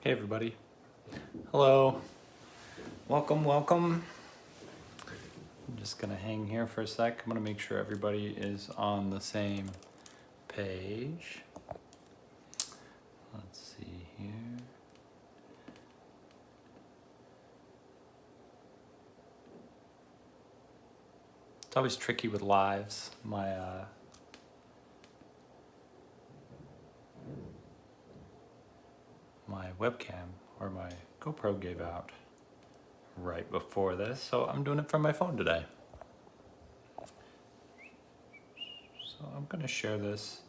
Hey everybody. Hello. Welcome. I'm just gonna hang here for a sec. I'm gonna make sure everybody is on the same page. Let's see here. It's always tricky with lives. My webcam or my GoPro gave out right before this, so I'm doing it from my phone today. So I'm gonna share this.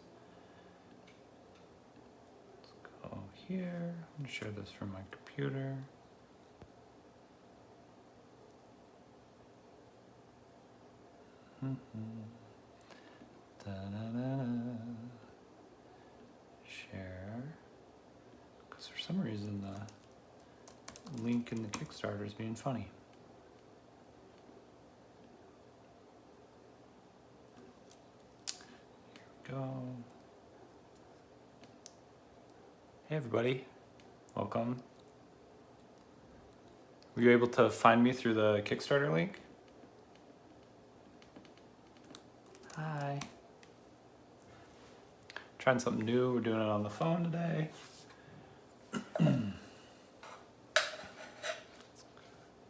Let's go here. I'm gonna share this from my computer. Share. Because for some reason the link in the Kickstarter is being funny. Here we go. Hey everybody, welcome. Were you able to find me through the Kickstarter link? Hi. Trying something new, we're doing it on the phone today.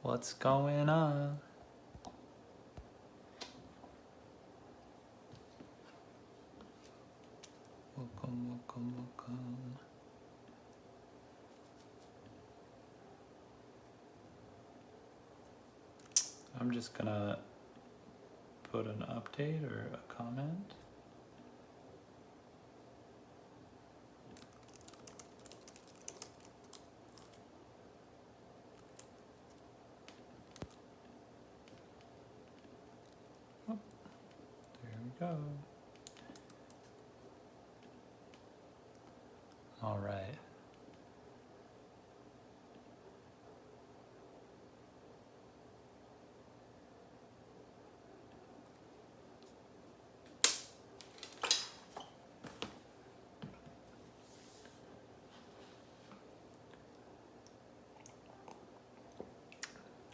What's going on? Welcome. I'm just gonna put an update or a comment. Oh, there we go. All right.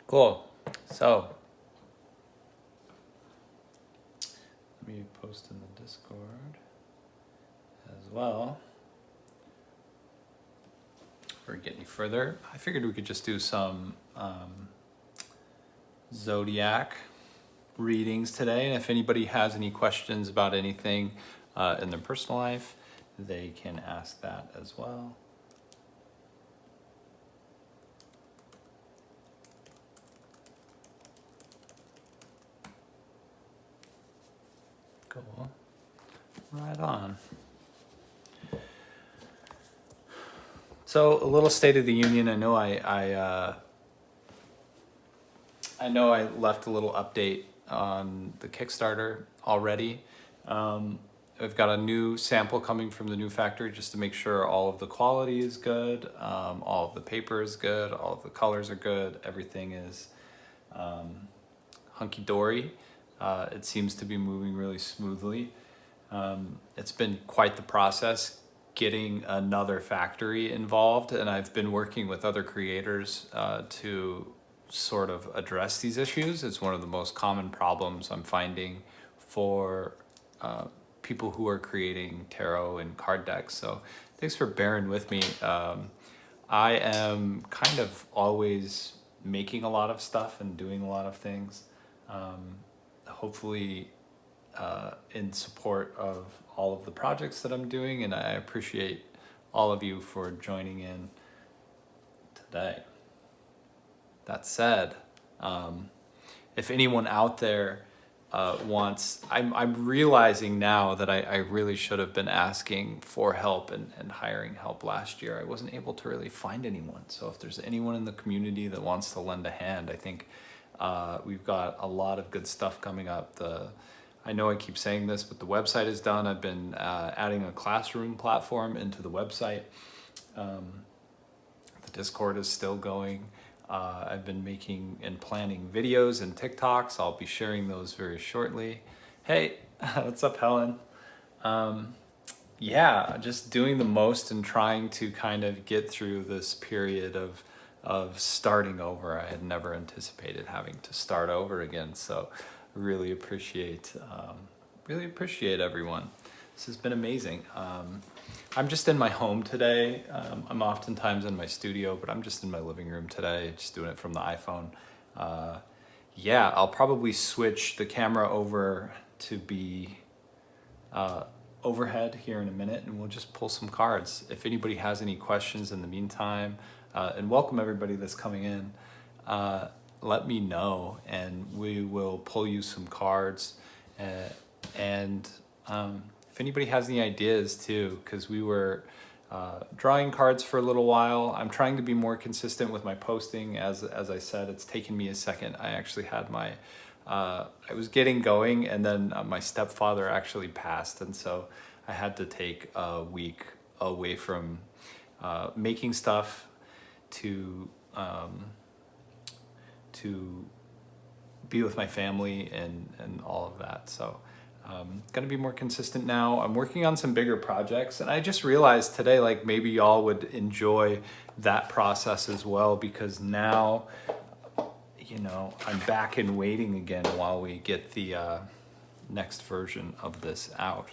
Cool. So, let me post in the Discord as well. Before we get any further, I figured we could just do some zodiac readings today. And if anybody has any questions about anything in their personal life, they can ask that as well. Cool. Right on. So a little State of the Union. I know I left a little update on the Kickstarter already. I've got a new sample coming from the new factory just to make sure all of the quality is good, all of the paper is good, all of the colors are good, everything is hunky-dory. It seems to be moving really smoothly. It's been quite the process getting another factory involved, and I've been working with other creators to sort of address these issues. It's one of the most common problems I'm finding for people who are creating tarot and card decks. So thanks for bearing with me. I am kind of always making a lot of stuff and doing a lot of things. Hopefully in support of all of the projects that I'm doing, and I appreciate all of you for joining in today. That said, if anyone out there wants, I'm realizing now that I really should have been asking for help and hiring help last year. I wasn't able to really find anyone. So if there's anyone in the community that wants to lend a hand, I think we've got a lot of good stuff coming up. I know I keep saying this, but the website is done. I've been adding a classroom platform into the website. The Discord is still going. I've been making and planning videos and TikToks. I'll be sharing those very shortly. Hey, what's up, Helen? yeah, just doing the most and trying to kind of get through this period of starting over. I had never anticipated having to start over again, so really appreciate everyone. This has been amazing. I'm just in my home today. I'm oftentimes in my studio, but I'm just in my living room today, just doing it from the iPhone. Yeah, I'll probably switch the camera over to be overhead here in a minute, and we'll just pull some cards. If anybody has any questions in the meantime, and welcome everybody that's coming in, let me know and we will pull you some cards. And if anybody has any ideas too, because we were drawing cards for a little while. I'm trying to be more consistent with my posting. As I said, it's taken me a second. I actually had my I was getting going, and then my stepfather actually passed, and so I had to take a week away from making stuff to be with my family and all of that. So gonna be more consistent now. I'm working on some bigger projects, and I just realized today, like, maybe y'all would enjoy that process as well, because now, you know, I'm back in waiting again while we get the next version of this out.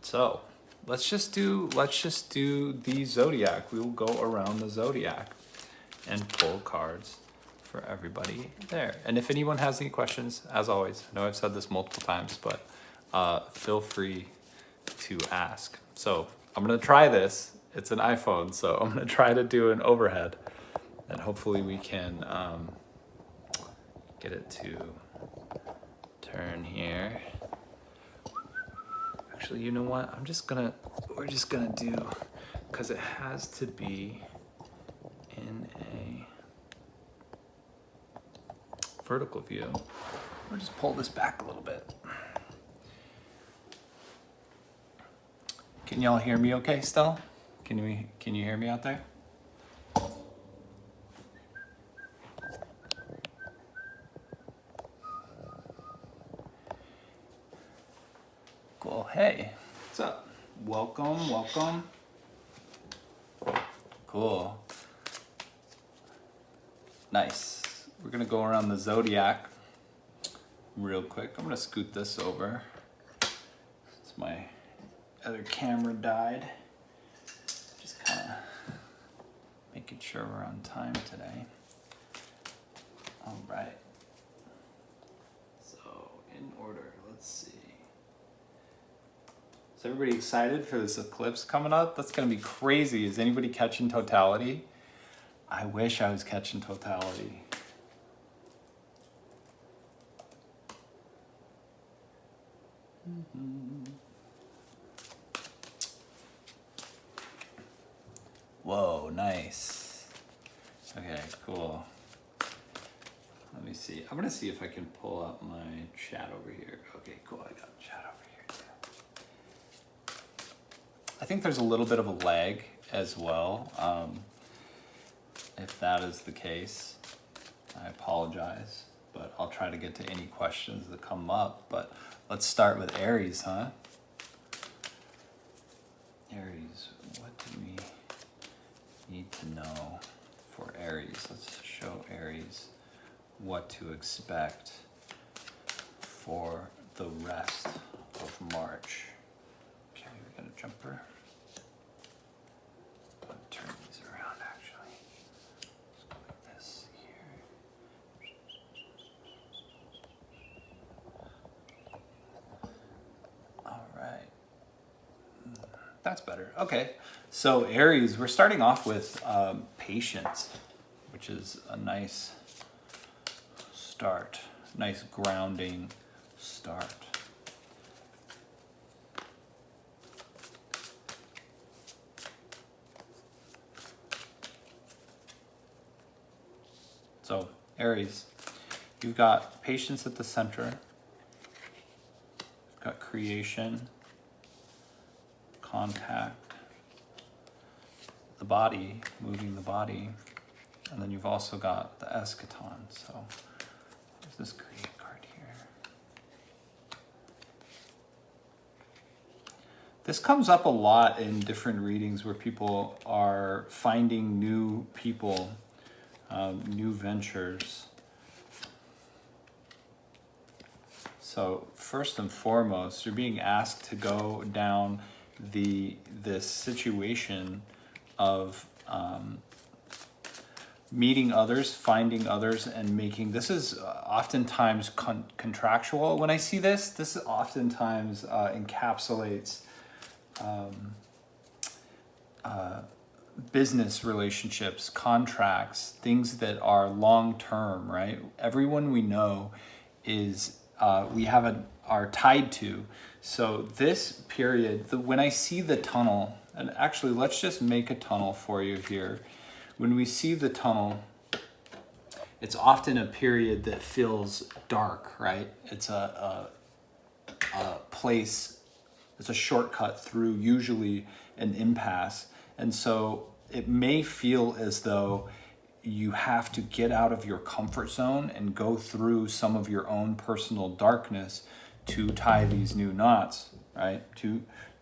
So let's just do the Zodiac. We will go around the Zodiac and pull cards for everybody there. And if anyone has any questions, as always, I know I've said this multiple times, but feel free to ask. So I'm gonna try this. It's an iPhone, so I'm gonna try to do an overhead, and hopefully we can get it to turn here. Actually, you know what? We're just gonna do, because it has to be in a vertical view. We'll just pull this back a little bit. Can y'all hear me okay still? Can you hear me out there? Cool. Hey, what's up? Welcome. Cool. Nice. We're gonna go around the Zodiac real quick. I'm gonna scoot this over. It's my other camera died. Just kind of making sure we're on time today. All right. So in order, let's see. Is everybody excited for this eclipse coming up? That's gonna be crazy. Is anybody catching totality? I wish I was catching totality. Whoa, nice. Okay, cool. Let me see. I'm gonna see if I can pull up my chat over here. Okay, cool. I got chat over here too. I think there's a little bit of a lag as well. If that is the case, I apologize, but I'll try to get to any questions that come up. But let's start with Aries, huh? Aries, what do we need to know for Aries? Let's show Aries what to expect for the rest of March. Okay, we got a jumper. I'll turn these around actually. Let's go like this here. All right. That's better. Okay. So Aries, we're starting off with patience, which is a nice start, nice grounding start. So Aries, you've got patience at the center, you've got creation, contact, the body, moving the body, and then you've also got the eschaton. So there's this create card here. This comes up a lot in different readings where people are finding new people, new ventures. So first and foremost, you're being asked to go down this situation of meeting others, finding others, and making. This is oftentimes contractual. When I see this oftentimes encapsulates business relationships, contracts, things that are long term, right? Everyone we know is are tied to. So this period, when I see the tunnel, and actually let's just make a tunnel for you here. When we see the tunnel, it's often a period that feels dark, right? It's a place, it's a shortcut through usually an impasse. And so it may feel as though you have to get out of your comfort zone and go through some of your own personal darkness to tie these new knots, right?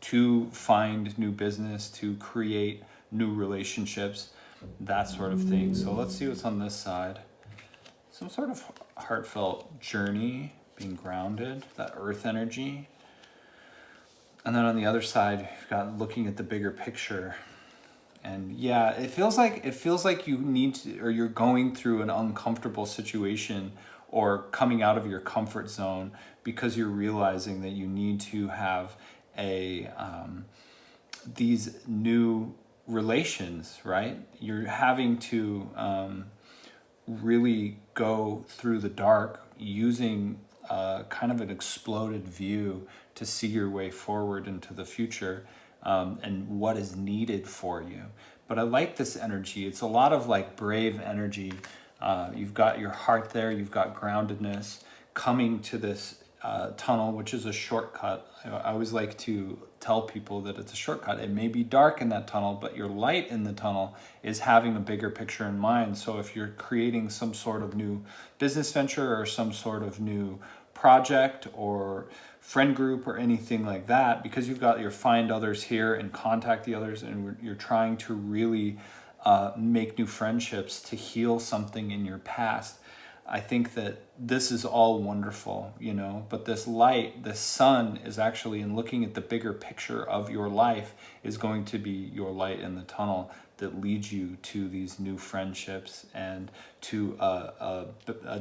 To find new business, to create new relationships, that sort of thing. So let's see what's on this side. Some sort of heartfelt journey, being grounded, that earth energy. And then on the other side, you've got looking at the bigger picture. And yeah, it feels like you need to, or you're going through an uncomfortable situation or coming out of your comfort zone because you're realizing that you need to have these new relations, right? You're having to really go through the dark using kind of an exploded view to see your way forward into the future. And what is needed for you. But I like this energy. It's a lot of like brave energy. You've got your heart there, you've got groundedness coming to this tunnel, which is a shortcut. I always like to tell people that it's a shortcut. It may be dark in that tunnel, but your light in the tunnel is having a bigger picture in mind. So if you're creating some sort of new business venture or some sort of new project or friend group or anything like that, because you've got your find others here and contact the others, and you're trying to really make new friendships to heal something in your past. I think that this is all wonderful, you know, but this light, the sun is actually, in looking at the bigger picture of your life, is going to be your light in the tunnel that leads you to these new friendships and to a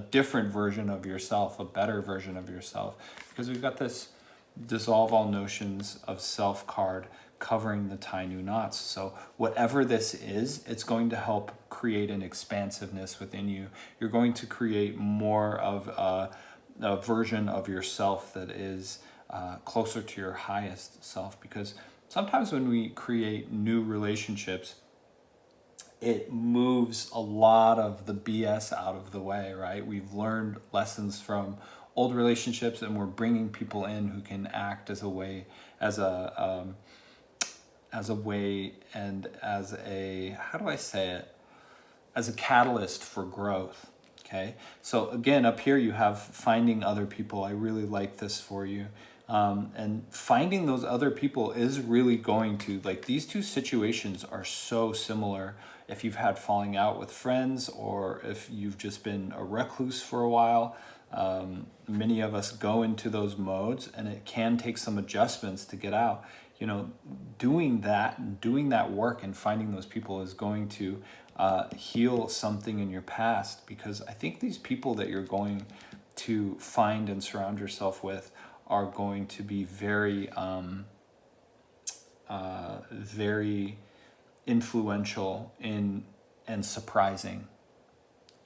different version of yourself, a better version of yourself. Because we've got this dissolve all notions of self card covering the tie new knots. So whatever this is, it's going to help create an expansiveness within you. You're going to create more of a version of yourself that is closer to your highest self. Because sometimes when we create new relationships, it moves a lot of the BS out of the way, right? We've learned lessons from old relationships, and we're bringing people in who can act as a way, as a how do I say it? As a catalyst for growth. Okay. So again, up here you have finding other people. I really like this for you. And finding those other people is really going to, like, these two situations are so similar. If you've had falling out with friends, or if you've just been a recluse for a while, many of us go into those modes, and it can take some adjustments to get out. You know, doing that work and finding those people is going to heal something in your past, because I think these people that you're going to find and surround yourself with are going to be very, very influential and surprising.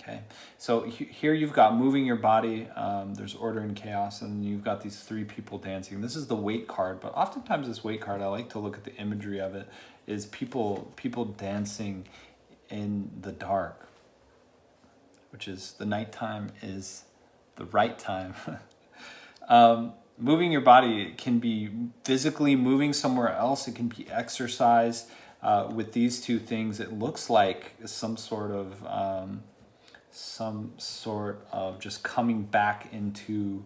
Okay, so here you've got moving your body, there's order and chaos, and you've got these three people dancing. This is the weight card, but oftentimes this weight card, I like to look at the imagery of it, is people dancing in the dark, which is the nighttime is the right time. Moving your body can be physically moving somewhere else. It can be exercise. With these two things, it looks like some sort of just coming back into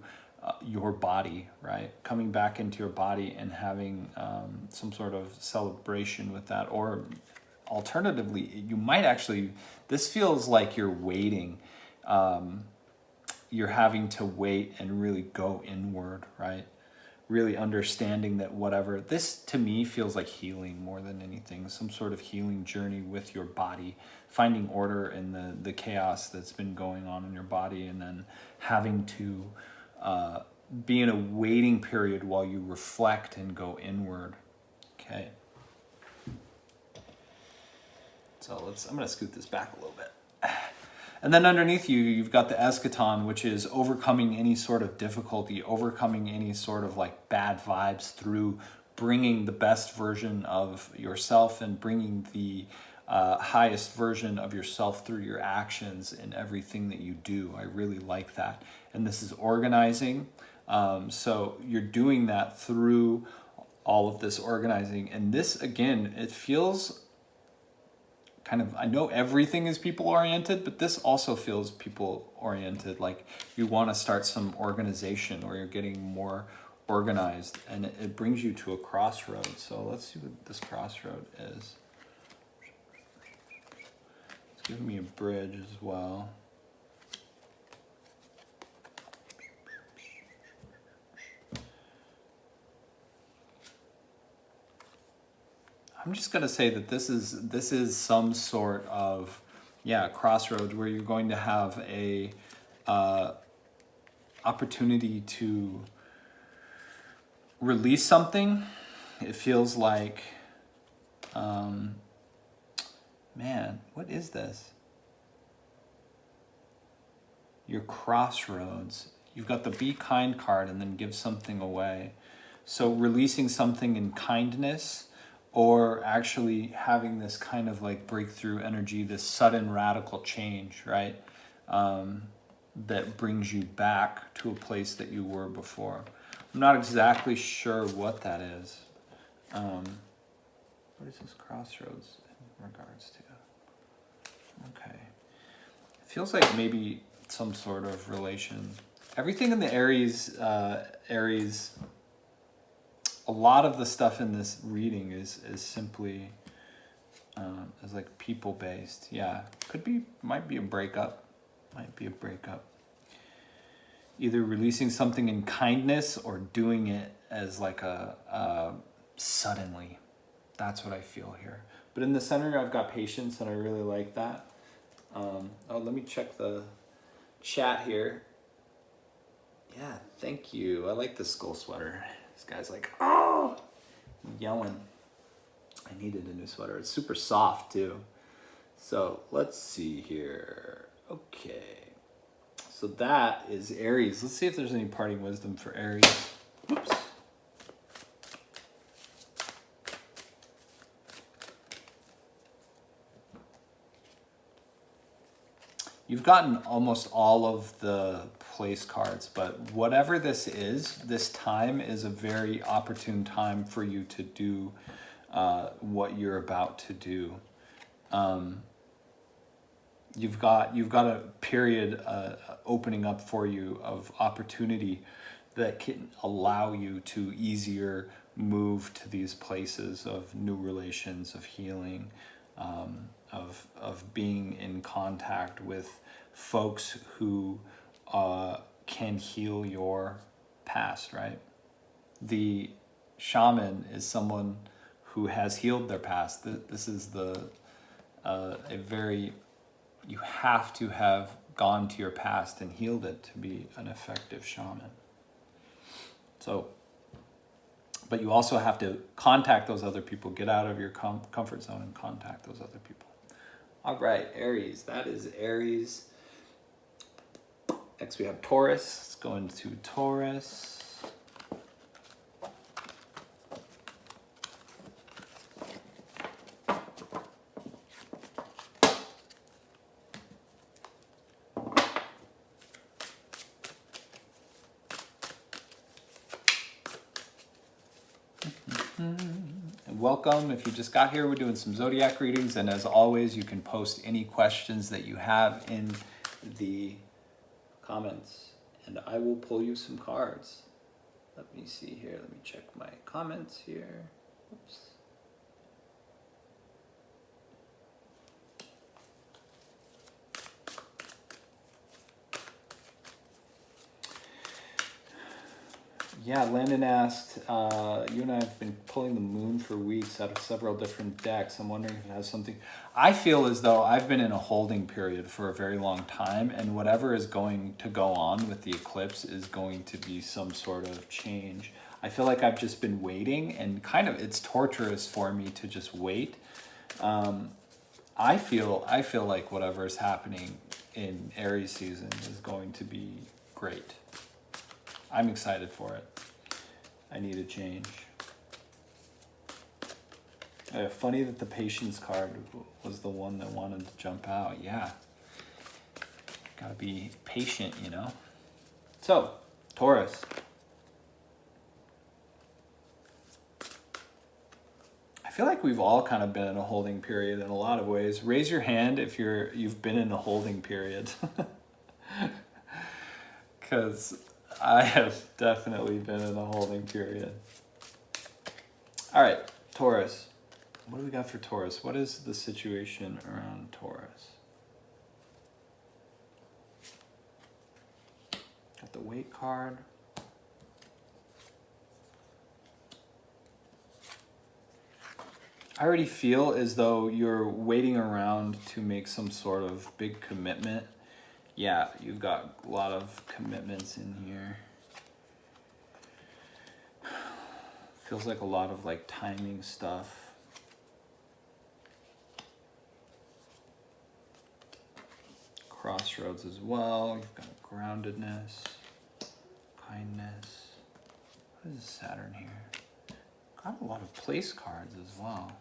your body, right? Coming back into your body and having some sort of celebration with that. Or alternatively, you might actually, this feels like you're waiting. You're having to wait and really go inward, right? Really understanding that whatever, this to me feels like healing more than anything, some sort of healing journey with your body, finding order in the chaos that's been going on in your body, and then having to be in a waiting period while you reflect and go inward. Okay. So I'm going to scoot this back a little bit. And then underneath you, you've got the eschaton, which is overcoming any sort of difficulty, overcoming any sort of like bad vibes through bringing the best version of yourself and bringing the highest version of yourself through your actions in everything that you do. I really like that. And this is organizing. So you're doing that through all of this organizing. And this, again, it feels kind of, I know everything is people oriented, but this also feels people oriented. Like you want to start some organization, or you're getting more organized, and it brings you to a crossroad. So let's see what this crossroad is. It's giving me a bridge as well. I'm just going to say that this is some sort of, crossroads where you're going to have a opportunity to release something. It feels like, man, what is this? Your crossroads. You've got the Be Kind card and then give something away. So releasing something in kindness, or actually having this kind of like breakthrough energy, this sudden radical change, right? That brings you back to a place that you were before. I'm not exactly sure what that is. What is this crossroads in regards to? Okay. It feels like maybe some sort of relation. Everything in the Aries, a lot of the stuff in this reading is simply is like people based. Yeah, might be a breakup. Either releasing something in kindness or doing it as like a suddenly. That's what I feel here. But in the center, I've got patience, and I really like that. Let me check the chat here. Yeah, thank you. I like the skull sweater. This guy's like, oh, yelling. I needed a new sweater. It's super soft too. So let's see here. Okay. So that is Aries. Let's see if there's any parting wisdom for Aries. Oops. You've gotten almost all of the place cards, but whatever this is, this time is a very opportune time for you to do what you're about to do. You've got a period opening up for you of opportunity that can allow you to easier move to these places of new relations, of healing, of being in contact with folks who can heal your past, right? The shaman is someone who has healed their past. This is you have to have gone to your past and healed it to be an effective shaman. So, but you also have to contact those other people, get out of your comfort zone and contact those other people. All right, Aries, that is Aries. Next we have Taurus. Let's go into Taurus. And welcome. If you just got here, we're doing some zodiac readings, and as always, you can post any questions that you have in the comments, and I will pull you some cards. Let me see here. Let me check my comments here. Oops. Yeah, Landon asked, you and I have been pulling the moon for weeks out of several different decks. I'm wondering if it has something. I feel as though I've been in a holding period for a very long time, and whatever is going to go on with the eclipse is going to be some sort of change. I feel like I've just been waiting, and kind of it's torturous for me to just wait. I feel like whatever is happening in Aries season is going to be great. I'm excited for it. I need a change. Funny that the patience card was the one that wanted to jump out. Yeah. Gotta be patient, you know? So, Taurus. I feel like we've all kind of been in a holding period in a lot of ways. Raise your hand if you've been in a holding period. Because I have definitely been in a holding period. All right, Taurus. What do we got for Taurus? What is the situation around Taurus? Got the Weight card. I already feel as though you're waiting around to make some sort of big commitment. Yeah, you've got a lot of commitments in here. Feels like a lot of like timing stuff. Crossroads as well. You've got groundedness, kindness. What is Saturn here? Got a lot of place cards as well.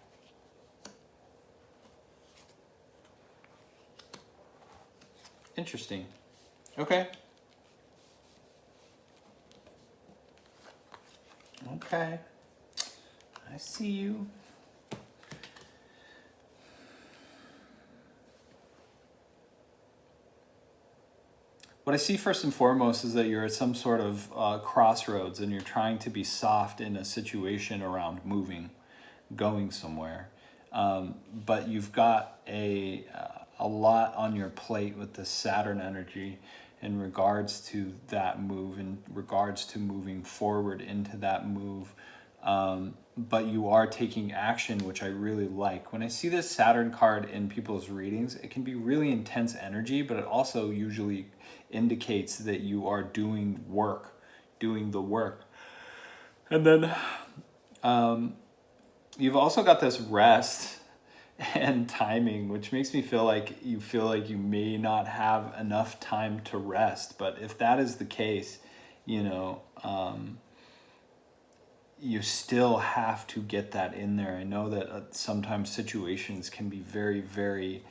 Interesting. Okay. Okay. I see you. What I see first and foremost is that you're at some sort of crossroads and you're trying to be soft in a situation around moving, going somewhere. But you've got a lot on your plate with the Saturn energy in regards to that move, in regards to moving forward into that move. But you are taking action, which I really like. When I see this Saturn card in people's readings, it can be really intense energy, but it also usually indicates that you are doing the work. And then you've also got this rest and timing, which makes me feel like you may not have enough time to rest. But if that is the case, you know, you still have to get that in there. I know that sometimes situations can be very, very,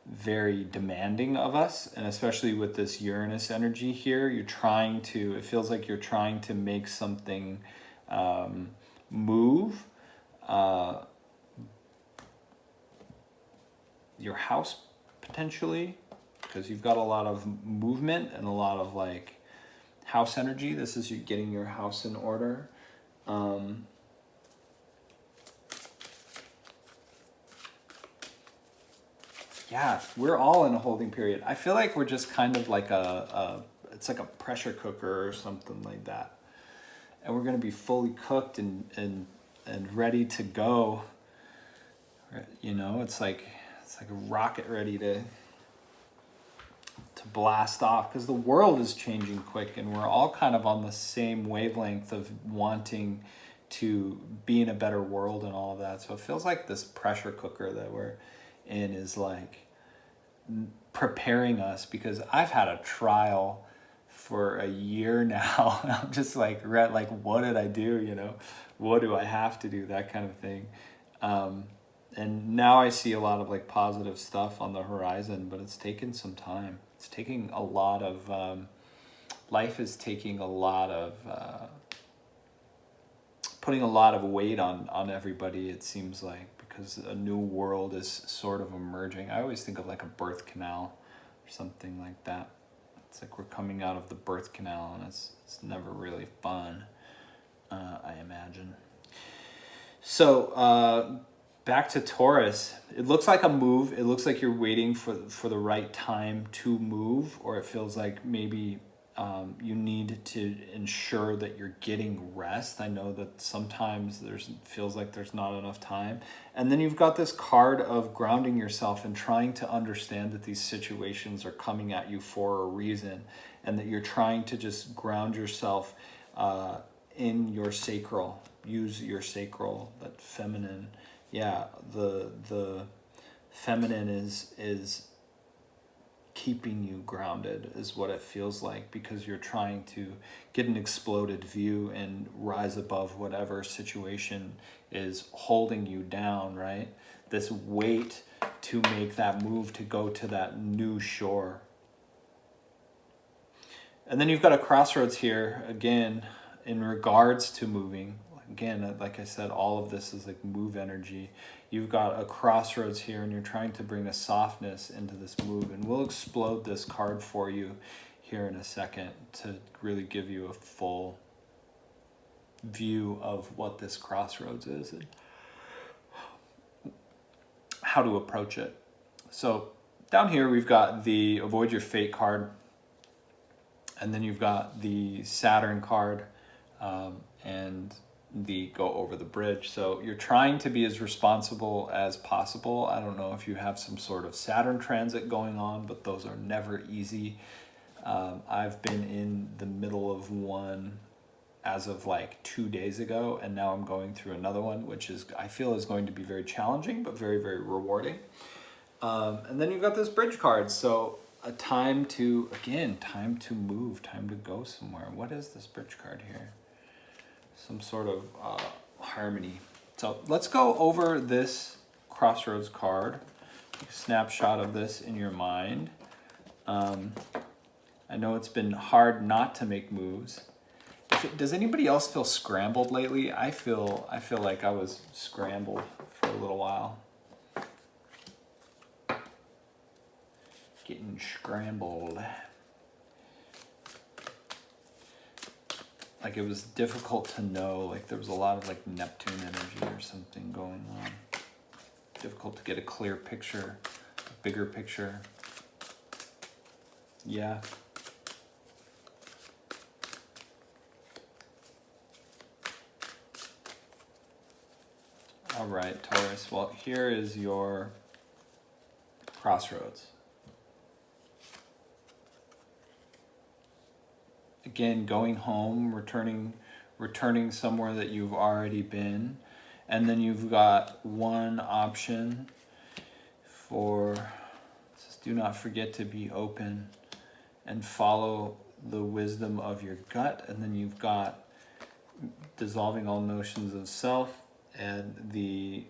very demanding of us, and especially with this Uranus energy here, it feels like you're trying to make something move. Your house, potentially, because you've got a lot of movement and a lot of like house energy. This is you getting your house in order. Yeah, we're all in a holding period. I feel like we're just kind of like it's like a pressure cooker or something like that. And we're going to be fully cooked and ready to go. You know, it's like a rocket ready to blast off, because the world is changing quick and we're all kind of on the same wavelength of wanting to be in a better world and all of that. So it feels like this pressure cooker that we're in is like preparing us, because I've had a trial for a year now. I'm just like, what did I do? You know, what do I have to do? That kind of thing. And now I see a lot of like positive stuff on the horizon, but it's taken some time. It's taking a lot of, life is taking a lot of, putting a lot of weight on everybody, it seems like, because a new world is sort of emerging. I always think of like a birth canal or something like that. It's like we're coming out of the birth canal, and it's never really fun, I imagine. So back to Taurus. It looks like a move. It looks like you're waiting for the right time to move, or it feels like maybe you need to ensure that you're getting rest. I know that sometimes feels like there's not enough time. And then you've got this card of grounding yourself and trying to understand that these situations are coming at you for a reason, and that you're trying to just ground yourself in your sacral. Use your sacral, that feminine. Yeah, the feminine is keeping you grounded, is what it feels like, because you're trying to get an exploded view and rise above whatever situation is holding you down, right? This weight to make that move, to go to that new shore. And then you've got a crossroads here, again, in regards to moving. Again, like I said, all of this is like move energy. You've got a crossroads here, and you're trying to bring a softness into this move. And we'll explode this card for you here in a second to really give you a full view of what this crossroads is and how to approach it. So down here, we've got the Avoid Your Fate card. And then you've got the Saturn card and the Go Over the Bridge. So you're trying to be as responsible as possible. I don't know if you have some sort of Saturn transit going on, but those are never easy. I've been in the middle of one as of like 2 days ago, and now I'm going through another one, which I feel is going to be very challenging, but very, very rewarding. And then you've got this bridge card. So a time to move, time to go somewhere. What is this bridge card here? Some sort of harmony. So let's go over this crossroads card. Take a snapshot of this in your mind. I know it's been hard not to make moves. Does anybody else feel scrambled lately? I feel like I was scrambled for a little while. Getting scrambled. Like it was difficult to know, like there was a lot of like Neptune energy or something going on. Difficult to get a clear picture, a bigger picture. Yeah. All right, Taurus. Well, here is your crossroads. Again, going home, returning somewhere that you've already been. And then you've got one option for, just do not forget to be open and follow the wisdom of your gut. And then you've got dissolving all notions of self, and the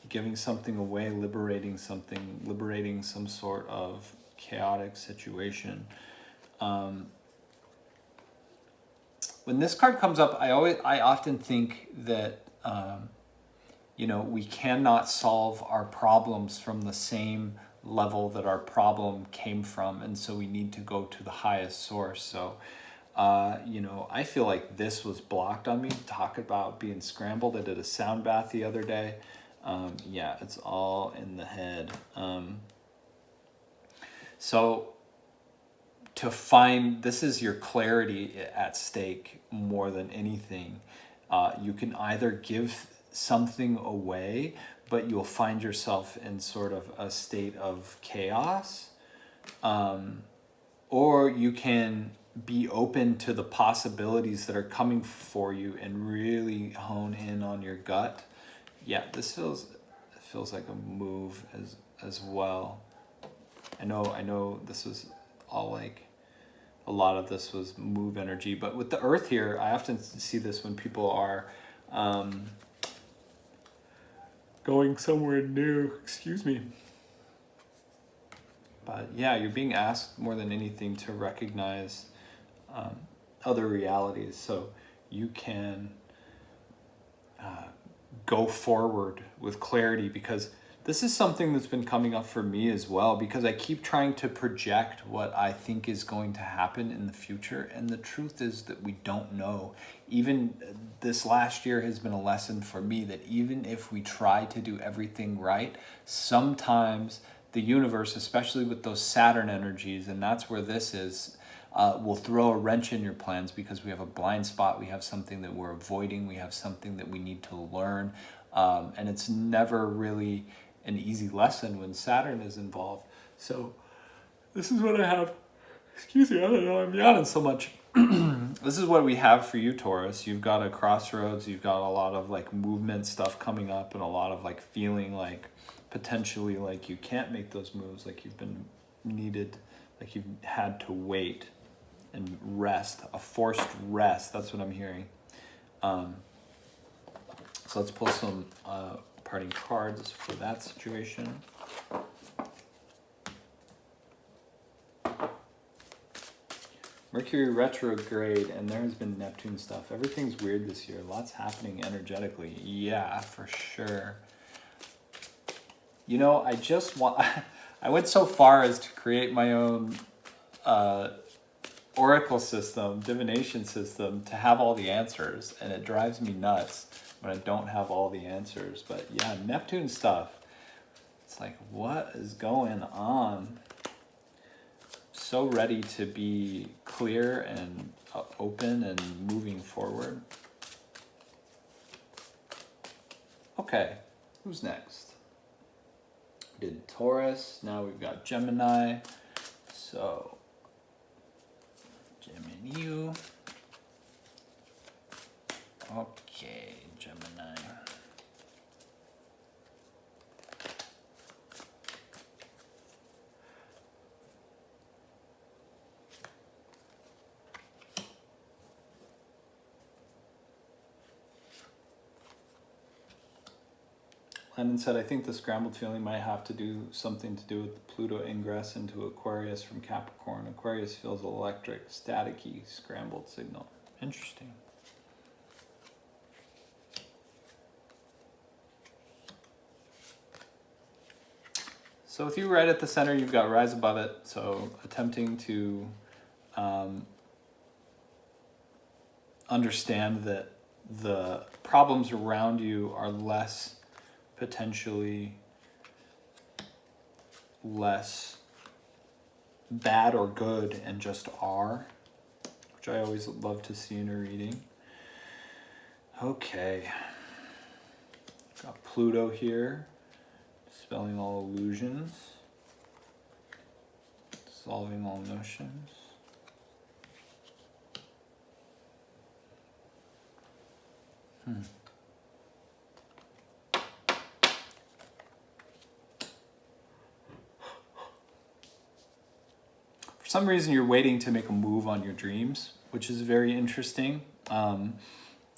giving something away, liberating something, liberating some sort of chaotic situation. When this card comes up, I often think that we cannot solve our problems from the same level that our problem came from, and so we need to go to the highest source. So I feel like this was blocked on me. Talk about being scrambled. I did a sound bath the other day. Yeah, it's all in the head. So to find, this is your clarity at stake more than anything. You can either give something away, but you'll find yourself in sort of a state of chaos, or you can be open to the possibilities that are coming for you and really hone in on your gut. Yeah, this feels like a move as well. I know this was all like, a lot of this was move energy, but with the earth here, I often see this when people are going somewhere new, excuse me. But yeah, you're being asked more than anything to recognize other realities, so you can go forward with clarity, because This is something that's been coming up for me as well, because I keep trying to project what I think is going to happen in the future. And the truth is that we don't know. Even this last year has been a lesson for me that even if we try to do everything right, sometimes the universe, especially with those Saturn energies, and that's where this is, will throw a wrench in your plans because we have a blind spot, we have something that we're avoiding, we have something that we need to learn. And it's never really an easy lesson when Saturn is involved. So this is what I have. Excuse me, I don't know, I'm yawning so much. This is what we have for you, Taurus. You've got a crossroads, you've got a lot of like movement stuff coming up, and a lot of like feeling like potentially like you can't make those moves, like you've been needed, like you've had to wait and rest, a forced rest. That's what I'm hearing. So let's pull some parting cards for that situation. Mercury retrograde, and there has been Neptune stuff. Everything's weird this year. Lots happening energetically. Yeah, for sure. You know, I just want... I went so far as to create my own oracle system, divination system, to have all the answers, and it drives me nuts when I don't have all the answers. But yeah, Neptune stuff. It's like, what is going on? So ready to be clear and open and moving forward. Okay, who's next? We did Taurus, now we've got Gemini. So, Gemini, you. Okay, Gemini. Lennon said, I think the scrambled feeling might have to do something to do with the Pluto ingress into Aquarius from Capricorn. Aquarius feels electric, staticky, scrambled signal. Interesting. So with you right at the center, you've got rise above it. So attempting to understand that the problems around you are potentially less bad or good and just are, which I always love to see in a reading. Okay. Got Pluto here, dispelling all illusions, dissolving all notions. For some reason, you're waiting to make a move on your dreams, which is very interesting.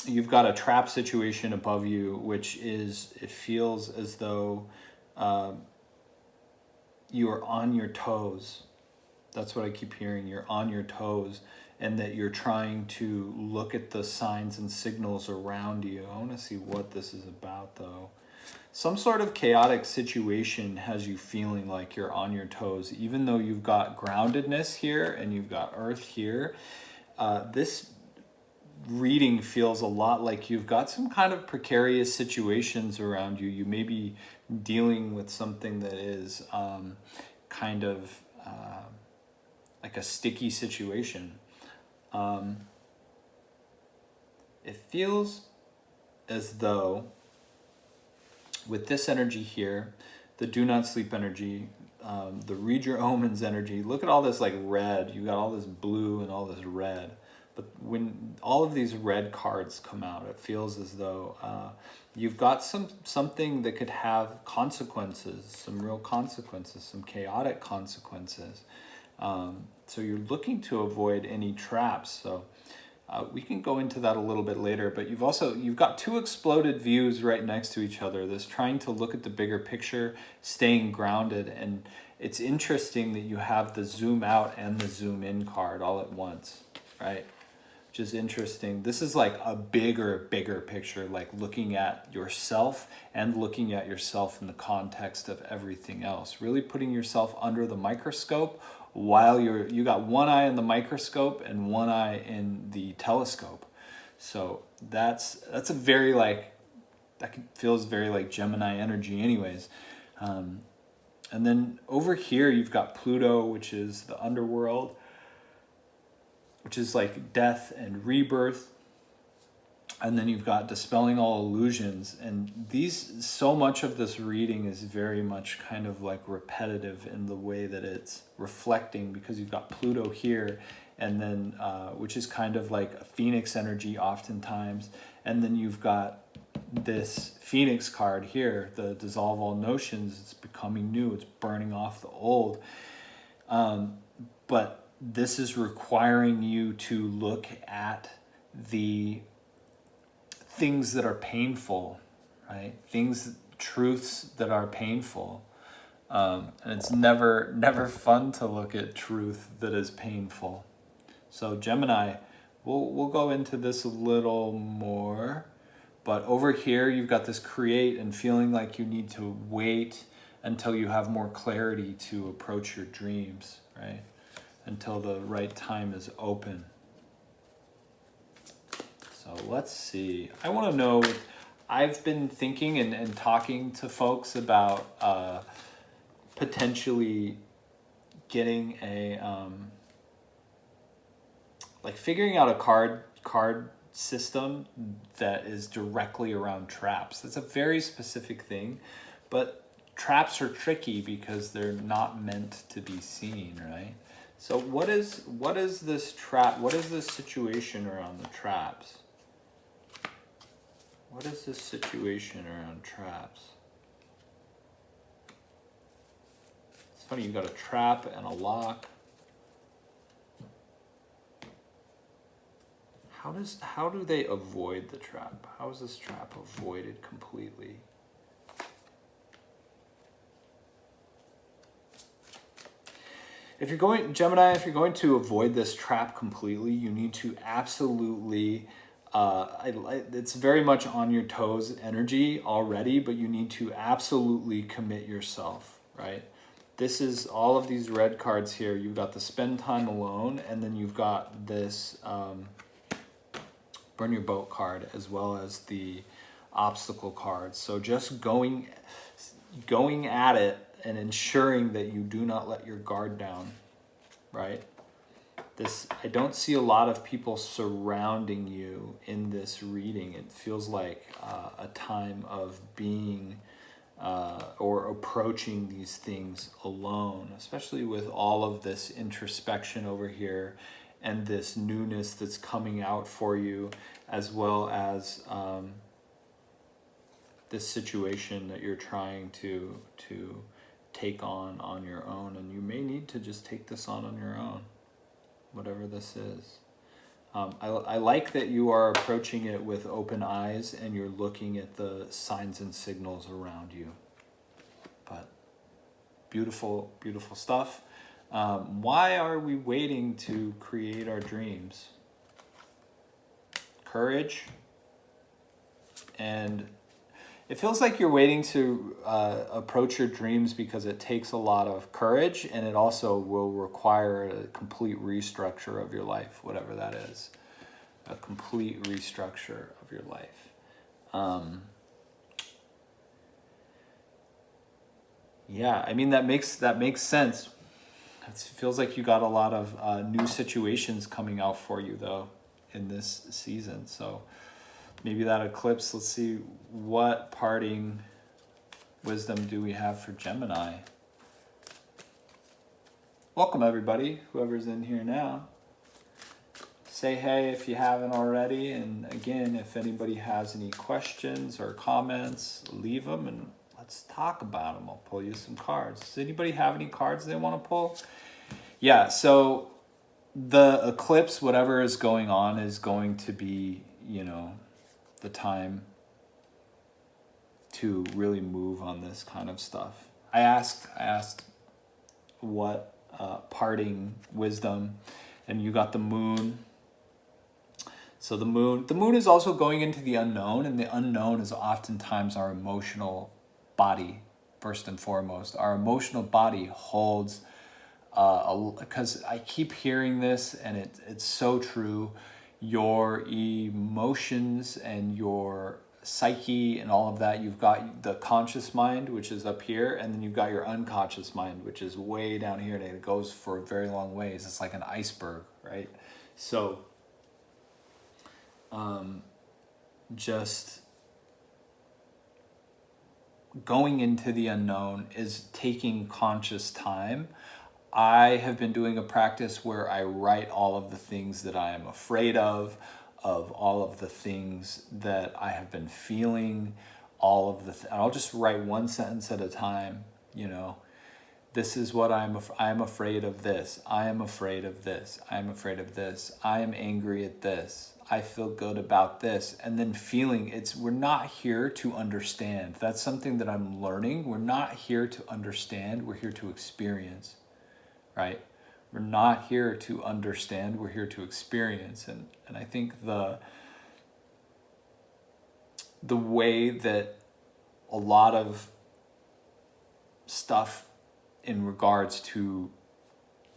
You've got a trap situation above you, which is, it feels as though you are on your toes. That's what I keep hearing. You're on your toes, and that you're trying to look at the signs and signals around you. I want to see what this is about, though. Some sort of chaotic situation has you feeling like you're on your toes, even though you've got groundedness here and you've got earth here. This reading feels a lot like you've got some kind of precarious situations around you. You may be dealing with something that is kind of like a sticky situation. It feels as though with this energy here, the do not sleep energy, the read your omens energy, look at all this like red, you got all this blue and all this red. But when all of these red cards come out, it feels as though you've got something that could have consequences, some real consequences, some chaotic consequences. So you're looking to avoid any traps. So we can go into that a little bit later, but you've got two exploded views right next to each other. This trying to look at the bigger picture, staying grounded. And it's interesting that you have the zoom out and the zoom in card all at once, right? which is interesting. This is like a bigger picture, like looking at yourself and looking at yourself in the context of everything else. Really putting yourself under the microscope while you got one eye in the microscope and one eye in the telescope. So that's a very like, feels very like Gemini energy anyways. And then over here you've got Pluto, which is the underworld, which is like death and rebirth. And then you've got dispelling all illusions. And so much of this reading is very much kind of like repetitive in the way that it's reflecting, because you've got Pluto here, and then which is kind of like a Phoenix energy oftentimes. And then you've got this Phoenix card here, the dissolve all notions. It's becoming new, it's burning off the old. But this is requiring you to look at the things that are painful, right? Truths that are painful. And it's never fun to look at truth that is painful. So Gemini, we'll go into this a little more, but over here you've got this create and feeling like you need to wait until you have more clarity to approach your dreams, right? Until the right time is open. So let's see. I want to know, I've been thinking and talking to folks about potentially getting a, like figuring out a card system that is directly around traps. That's a very specific thing, but traps are tricky because they're not meant to be seen, right? So what is this trap? What is this situation around the traps? What is this situation around traps? It's funny, you've got a trap and a lock. How do they avoid the trap? How is this trap avoided completely? If you're going, Gemini, if you're going to avoid this trap completely, you need to absolutely, it's very much on your toes energy already, but you need to absolutely commit yourself, right? This is all of these red cards here. You've got the spend time alone, and then you've got this burn your boat card, as well as the obstacle cards. So just going at it and ensuring that you do not let your guard down, right? I don't see a lot of people surrounding you in this reading. It feels like a time of being or approaching these things alone, especially with all of this introspection over here and this newness that's coming out for you, as well as this situation that you're trying to take on your own. And you may need to just take this on your own, whatever this is. I like that you are approaching it with open eyes and you're looking at the signs and signals around you. But beautiful, beautiful stuff. Why are we waiting to create our dreams? Courage. And it feels like you're waiting to approach your dreams because it takes a lot of courage, and it also will require a complete restructure of your life, whatever that is. A complete restructure of your life. Yeah, I mean, that makes sense. It feels like you got a lot of new situations coming out for you, though, in this season. So maybe that eclipse, let's see, what parting wisdom do we have for Gemini? Welcome, everybody, whoever's in here now. Say hey if you haven't already. And again, if anybody has any questions or comments, leave them and let's talk about them. I'll pull you some cards. Does anybody have any cards they want to pull? Yeah, so the eclipse, whatever is going on, is going to be, the time to really move on this kind of stuff. I asked what parting wisdom, and you got the moon. So the moon is also going into the unknown, and the unknown is oftentimes our emotional body, first and foremost. Our emotional body holds, because I keep hearing this, and it's so true, your emotions and your psyche and all of that. You've got the conscious mind, which is up here, and then you've got your unconscious mind, which is way down here, and it goes for a very long ways. It's like an iceberg, right? So just going into the unknown is taking conscious time. I have been doing a practice where I write all of the things that I am afraid of all of the things that I have been feeling, all of the, I'll just write one sentence at a time, you know. This is what I'm afraid of this. I am afraid of this. I am afraid of this. I am angry at this. I feel good about this. And then feeling, we're not here to understand. That's something that I'm learning. We're not here to understand. We're here to experience, right? We're not here to understand. We're here to experience. And I think the way that a lot of stuff in regards to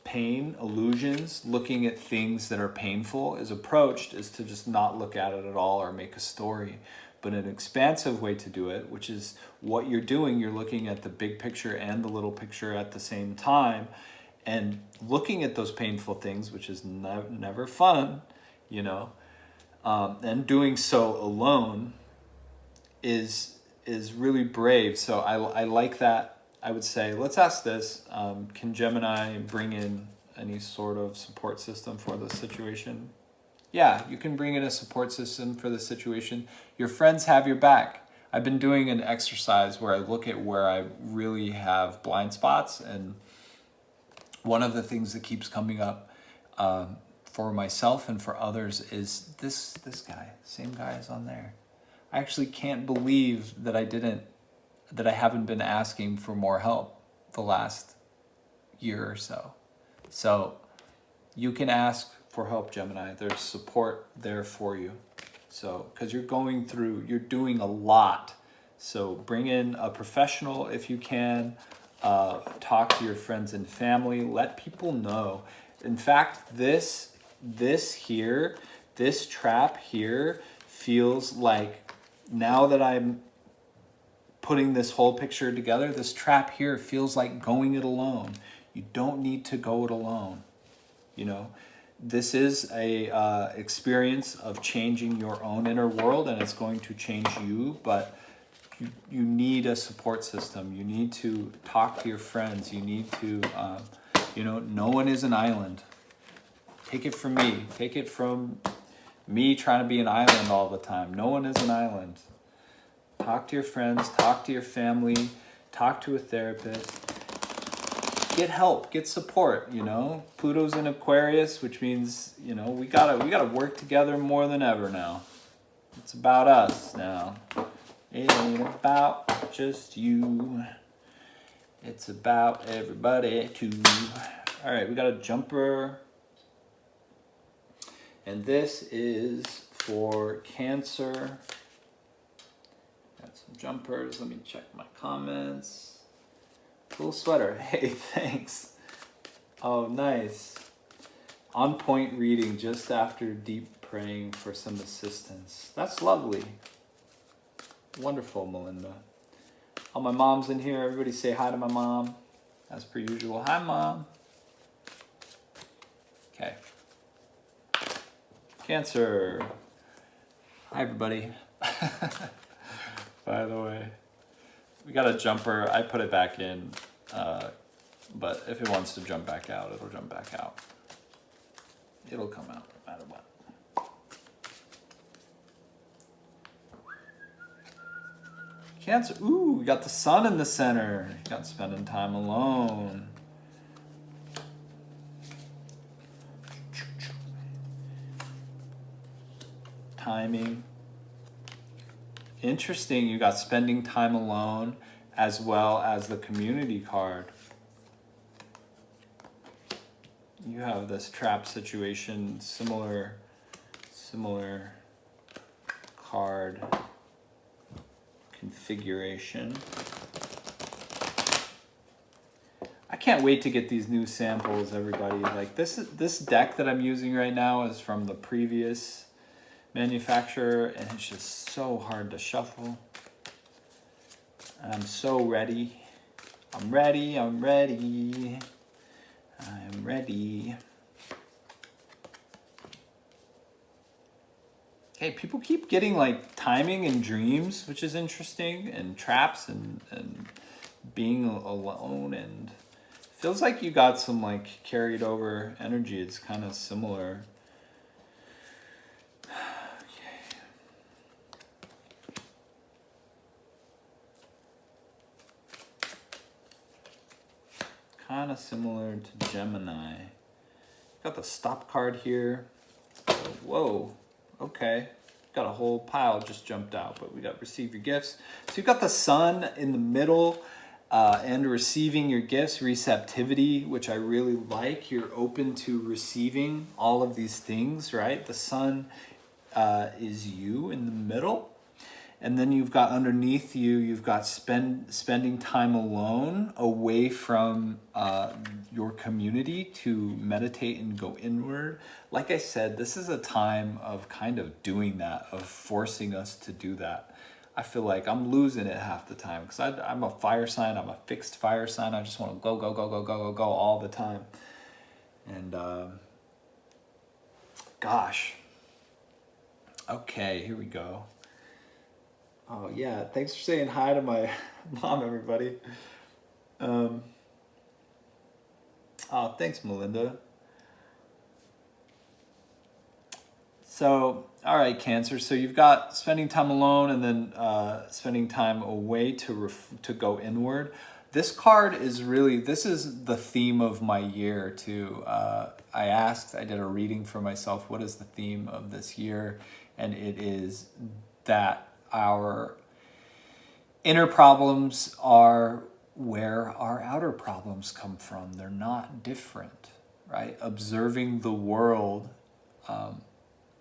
pain, illusions, looking at things that are painful is approached is to just not look at it at all or make a story. But an expansive way to do it, which is what you're doing, you're looking at the big picture and the little picture at the same time, and looking at those painful things, which is never fun, you know, and doing so alone is really brave. So I like that. I would say, let's ask this. Can Gemini bring in any sort of support system for this situation? Yeah, you can bring in a support system for this situation. Your friends have your back. I've been doing an exercise where I look at where I really have blind spots, and one of the things that keeps coming up for myself and for others is this guy, same guy is on there. I actually can't believe that I haven't been asking for more help the last year or so. So you can ask for help, Gemini. There's support there for you. So, because you're doing a lot. So bring in a professional if you can. Talk to your friends and family. Let people know. In fact, this trap here feels like, now that I'm putting this whole picture together, this trap here feels like going it alone. You don't need to go it alone. You know, this is a experience of changing your own inner world, and it's going to change you, but you need a support system. You need to talk to your friends. You need to, no one is an island. Take it from me. Take it from me trying to be an island all the time. No one is an island. Talk to your friends, talk to your family, talk to a therapist. Get help, get support, you know. Pluto's in Aquarius, which means, you know, we gotta work together more than ever now. It's about us now. It ain't about just you. It's about everybody too. All right, we got a jumper. And this is for Cancer. Got some jumpers. Let me check my comments. Cool sweater. Hey, thanks. Oh, nice. On point reading just after deep praying for some assistance. That's lovely. Wonderful, Melinda. All my moms in here. Everybody say hi to my mom. As per usual. Hi, Mom. Okay. Cancer. Hi, everybody. By the way, we got a jumper. I put it back in, but if it wants to jump back out, it'll jump back out. It'll come out no matter what. Cancer. Ooh, we got the sun in the center. Got spending time alone. Timing. Interesting, you got spending time alone as well as the community card. You have this trap situation, similar similar card configuration. I can't wait to get these new samples, everybody. Like this deck that I'm using right now is from the previous manufacturer, and it's just so hard to shuffle. And I'm so ready. I'm ready. Okay, people keep getting like timing and dreams, which is interesting, and traps and being alone, and feels like you got some like carried over energy. It's kind of similar. Kind of similar to Gemini. Got the stop card here. Whoa, okay. Got a whole pile just jumped out, but we got receive your gifts. So you've got the sun in the middle and receiving your gifts, receptivity, which I really like. You're open to receiving all of these things, right? The sun is you in the middle. And then you've got underneath you, you've got spending time alone, away from your community to meditate and go inward. Like I said, this is a time of kind of doing that, of forcing us to do that. I feel like I'm losing it half the time because I'm a fire sign. I'm a fixed fire sign. I just want to go all the time. And gosh. Okay, here we go. Oh yeah, thanks for saying hi to my mom, everybody. Oh, thanks, Melinda. So, all right, Cancer. So you've got spending time alone, and then spending time away to go inward. This card is really, this is the theme of my year too. I did a reading for myself. What is the theme of this year? And it is that our inner problems are where our outer problems come from. They're not different, right? Observing the world,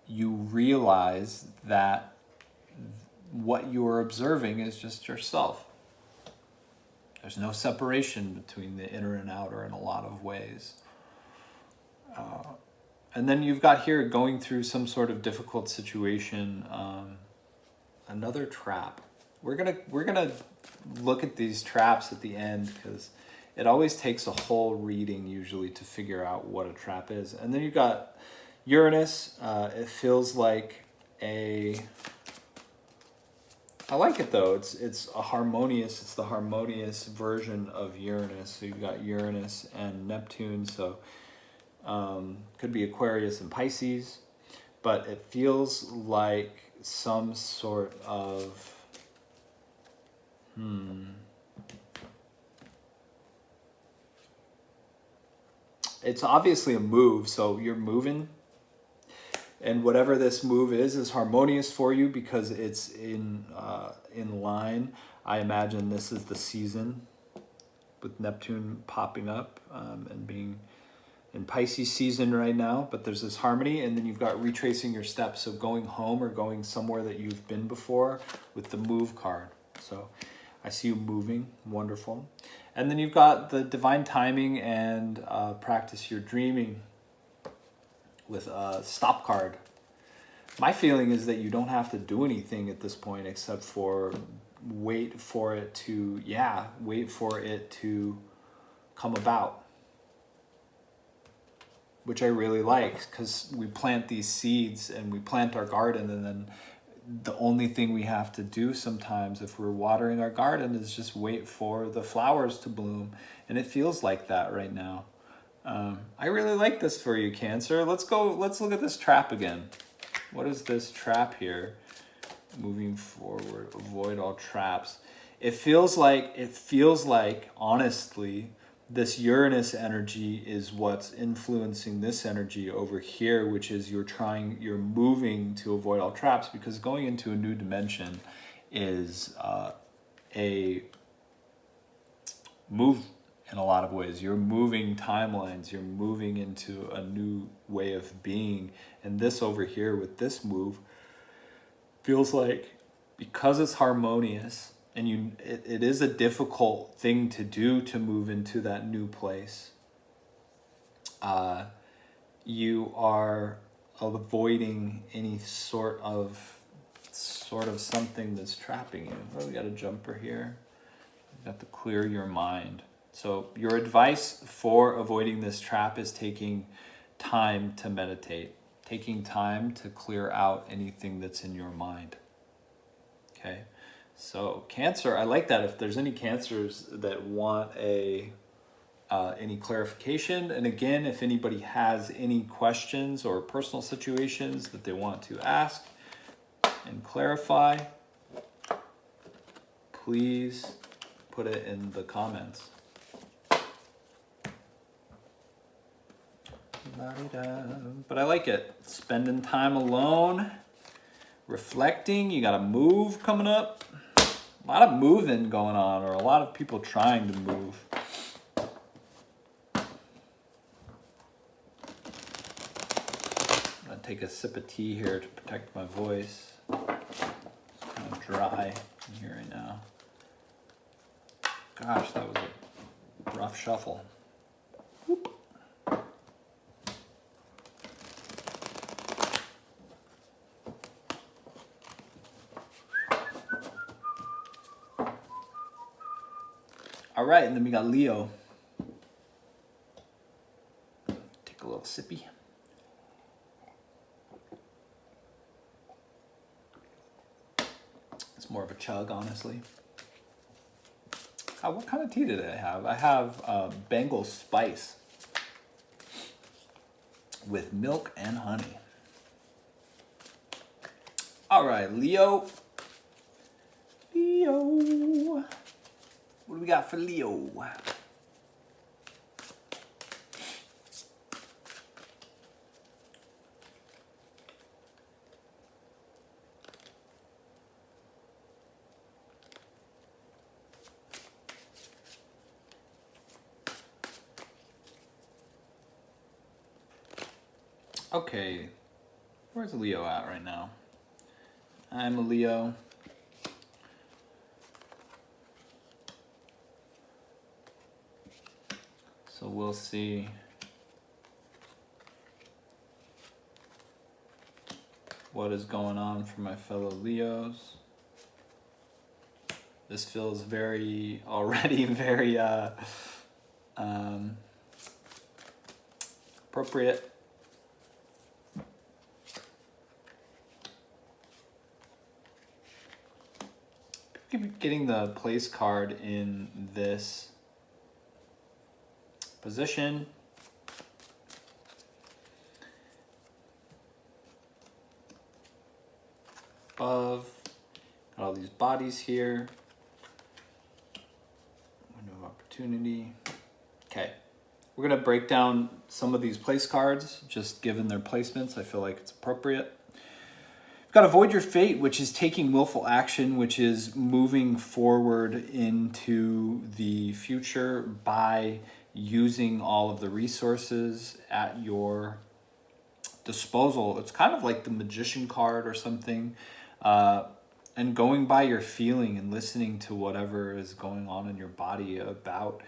you realize that what you're observing is just yourself. There's no separation between the inner and outer in a lot of ways. And then you've got here going through some sort of difficult situation, another trap. We're gonna look at these traps at the end because it always takes a whole reading usually to figure out what a trap is. And then you've got Uranus. It feels like I like it though. It's the harmonious version of Uranus. So you've got Uranus and Neptune. So could be Aquarius and Pisces, but it feels like some sort of it's obviously a move, so you're moving, and whatever this move is harmonious for you because it's in line. I imagine this is the season with Neptune popping up and being in Pisces season right now, but there's this harmony, and then you've got retracing your steps, so going home or going somewhere that you've been before with the move card. So I see you moving, wonderful. And then you've got the divine timing and practice your dreaming with a stop card. My feeling is that you don't have to do anything at this point except for wait for it to come about, which I really like because we plant these seeds and we plant our garden, and then the only thing we have to do sometimes if we're watering our garden is just wait for the flowers to bloom. And it feels like that right now. I really like this for you, Cancer. Let's look at this trap again. What is this trap here? Moving forward, avoid all traps. It feels like honestly, this Uranus energy is what's influencing this energy over here, which is you're moving to avoid all traps, because going into a new dimension is a move. in a lot of ways. You're moving timelines, you're moving into a new way of being. And this over here with this move feels like, because it's harmonious, and it is a difficult thing to do, to move into that new place. You are avoiding any sort of something that's trapping you. Oh, we got a jumper here. You have to clear your mind. So your advice for avoiding this trap is taking time to meditate, taking time to clear out anything that's in your mind. Okay, so Cancer, I like that. If there's any Cancers that want any clarification, and again, if anybody has any questions or personal situations that they want to ask and clarify, please put it in the comments. But I like it. Spending time alone, reflecting. You got a move coming up. A lot of moving going on, or a lot of people trying to move. I'm gonna take a sip of tea here to protect my voice. It's kind of dry in here right now. Gosh, that was a rough shuffle. Whoop. All right, and then we got Leo. Take a little sippy. It's more of a chug, honestly. What kind of tea did I have? I have Bengal spice with milk and honey. All right, Leo. Leo. What do we got for Leo? Okay, where's Leo at right now? I'm a Leo. So we'll see what is going on for my fellow Leos. This feels already very appropriate. Keep getting the place card in this position. Above, got all these bodies here. Window of opportunity. Okay, we're gonna break down some of these place cards, just given their placements. I feel like it's appropriate. You've got Avoid Your Fate, which is taking willful action, which is moving forward into the future by using all of the resources at your disposal. It's kind of like the Magician card or something, and going by your feeling and listening to whatever is going on in your body about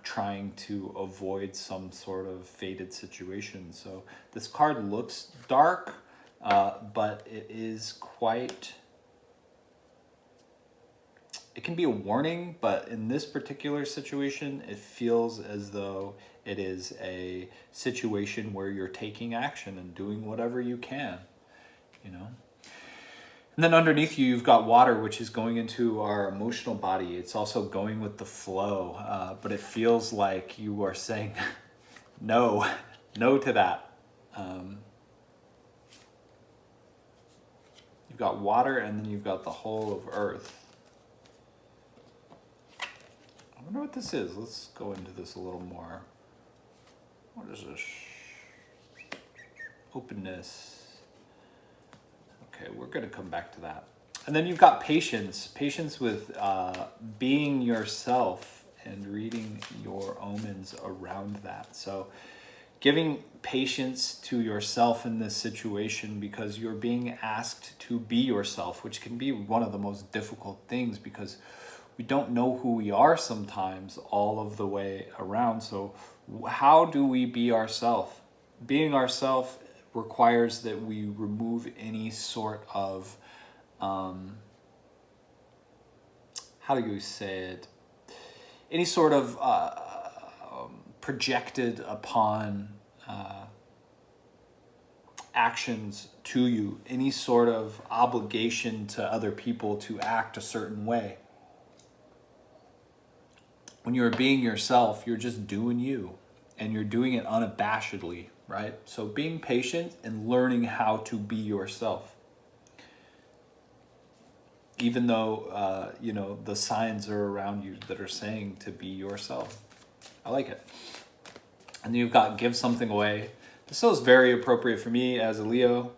trying to avoid some sort of fated situation. So this card looks dark, but it is quite... It can be a warning, but in this particular situation, it feels as though it is a situation where you're taking action and doing whatever you can, you know? And then underneath you, you've got water, which is going into our emotional body. It's also going with the flow, but it feels like you are saying no to that. You've got water, and then you've got the whole of earth. I wonder what this is. Let's go into this a little more. What is this? Openness. Okay, we're going to come back to that. And then you've got patience. Patience with being yourself and reading your omens around that. So giving patience to yourself in this situation, because you're being asked to be yourself, which can be one of the most difficult things because we don't know who we are sometimes all of the way around. So how do we be ourselves? Being ourselves requires that we remove any sort of, how do you say it? Any sort of projected upon actions to you, any sort of obligation to other people to act a certain way. When you're being yourself, you're just doing you, and you're doing it unabashedly, right? So being patient and learning how to be yourself. Even though, the signs are around you that are saying to be yourself. I like it. And then you've got give something away. This feels very appropriate for me as a Leo.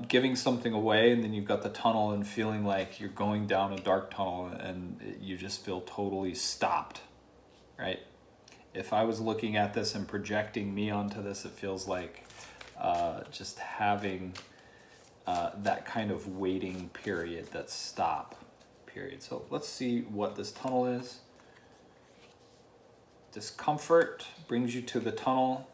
Giving something away, and then you've got the tunnel and feeling like you're going down a dark tunnel and you just feel totally stopped, right? If I was looking at this and projecting me onto this, it feels like just having that kind of waiting period, that stop period. So let's see what this tunnel is. Discomfort brings you to the tunnel.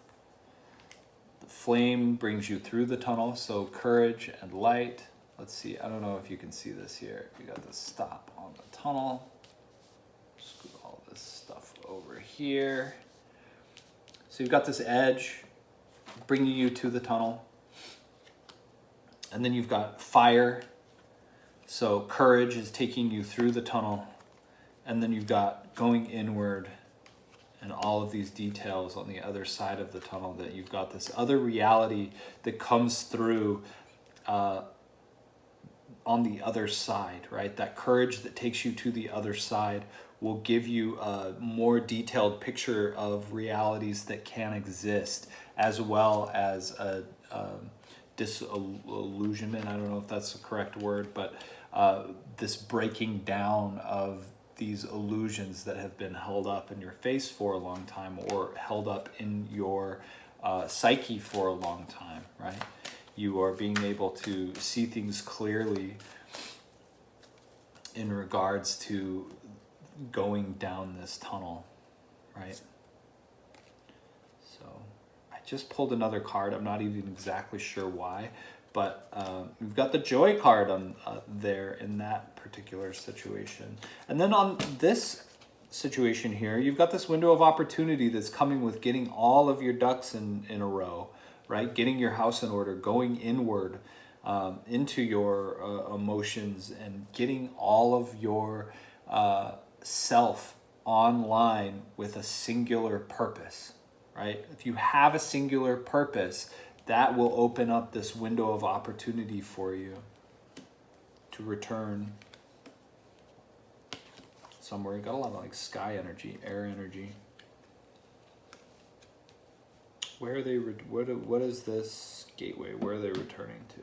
The flame brings you through the tunnel. So courage and light. Let's see. I don't know if you can see this here. You got the stop on the tunnel. Scoot all this stuff over here. So you've got this edge bringing you to the tunnel. And then you've got fire. So courage is taking you through the tunnel. And then you've got going inward and all of these details on the other side of the tunnel, that you've got this other reality that comes through on the other side, right? That courage that takes you to the other side will give you a more detailed picture of realities that can exist, as well as a disillusionment. I don't know if that's the correct word, but this breaking down of these illusions that have been held up in your face for a long time, or held up in your psyche for a long time, right? You are being able to see things clearly in regards to going down this tunnel, right? So I just pulled another card. I'm not even exactly sure why, but we've got the joy card on there in that particular situation. And then on this situation here, you've got this window of opportunity that's coming with getting all of your ducks in a row, right? Getting your house in order, going inward into your emotions, and getting all of your self online with a singular purpose, right? If you have a singular purpose, that will open up this window of opportunity for you to return somewhere. You got a lot of like sky energy, air energy. Where are they? What is this gateway? Where are they returning to?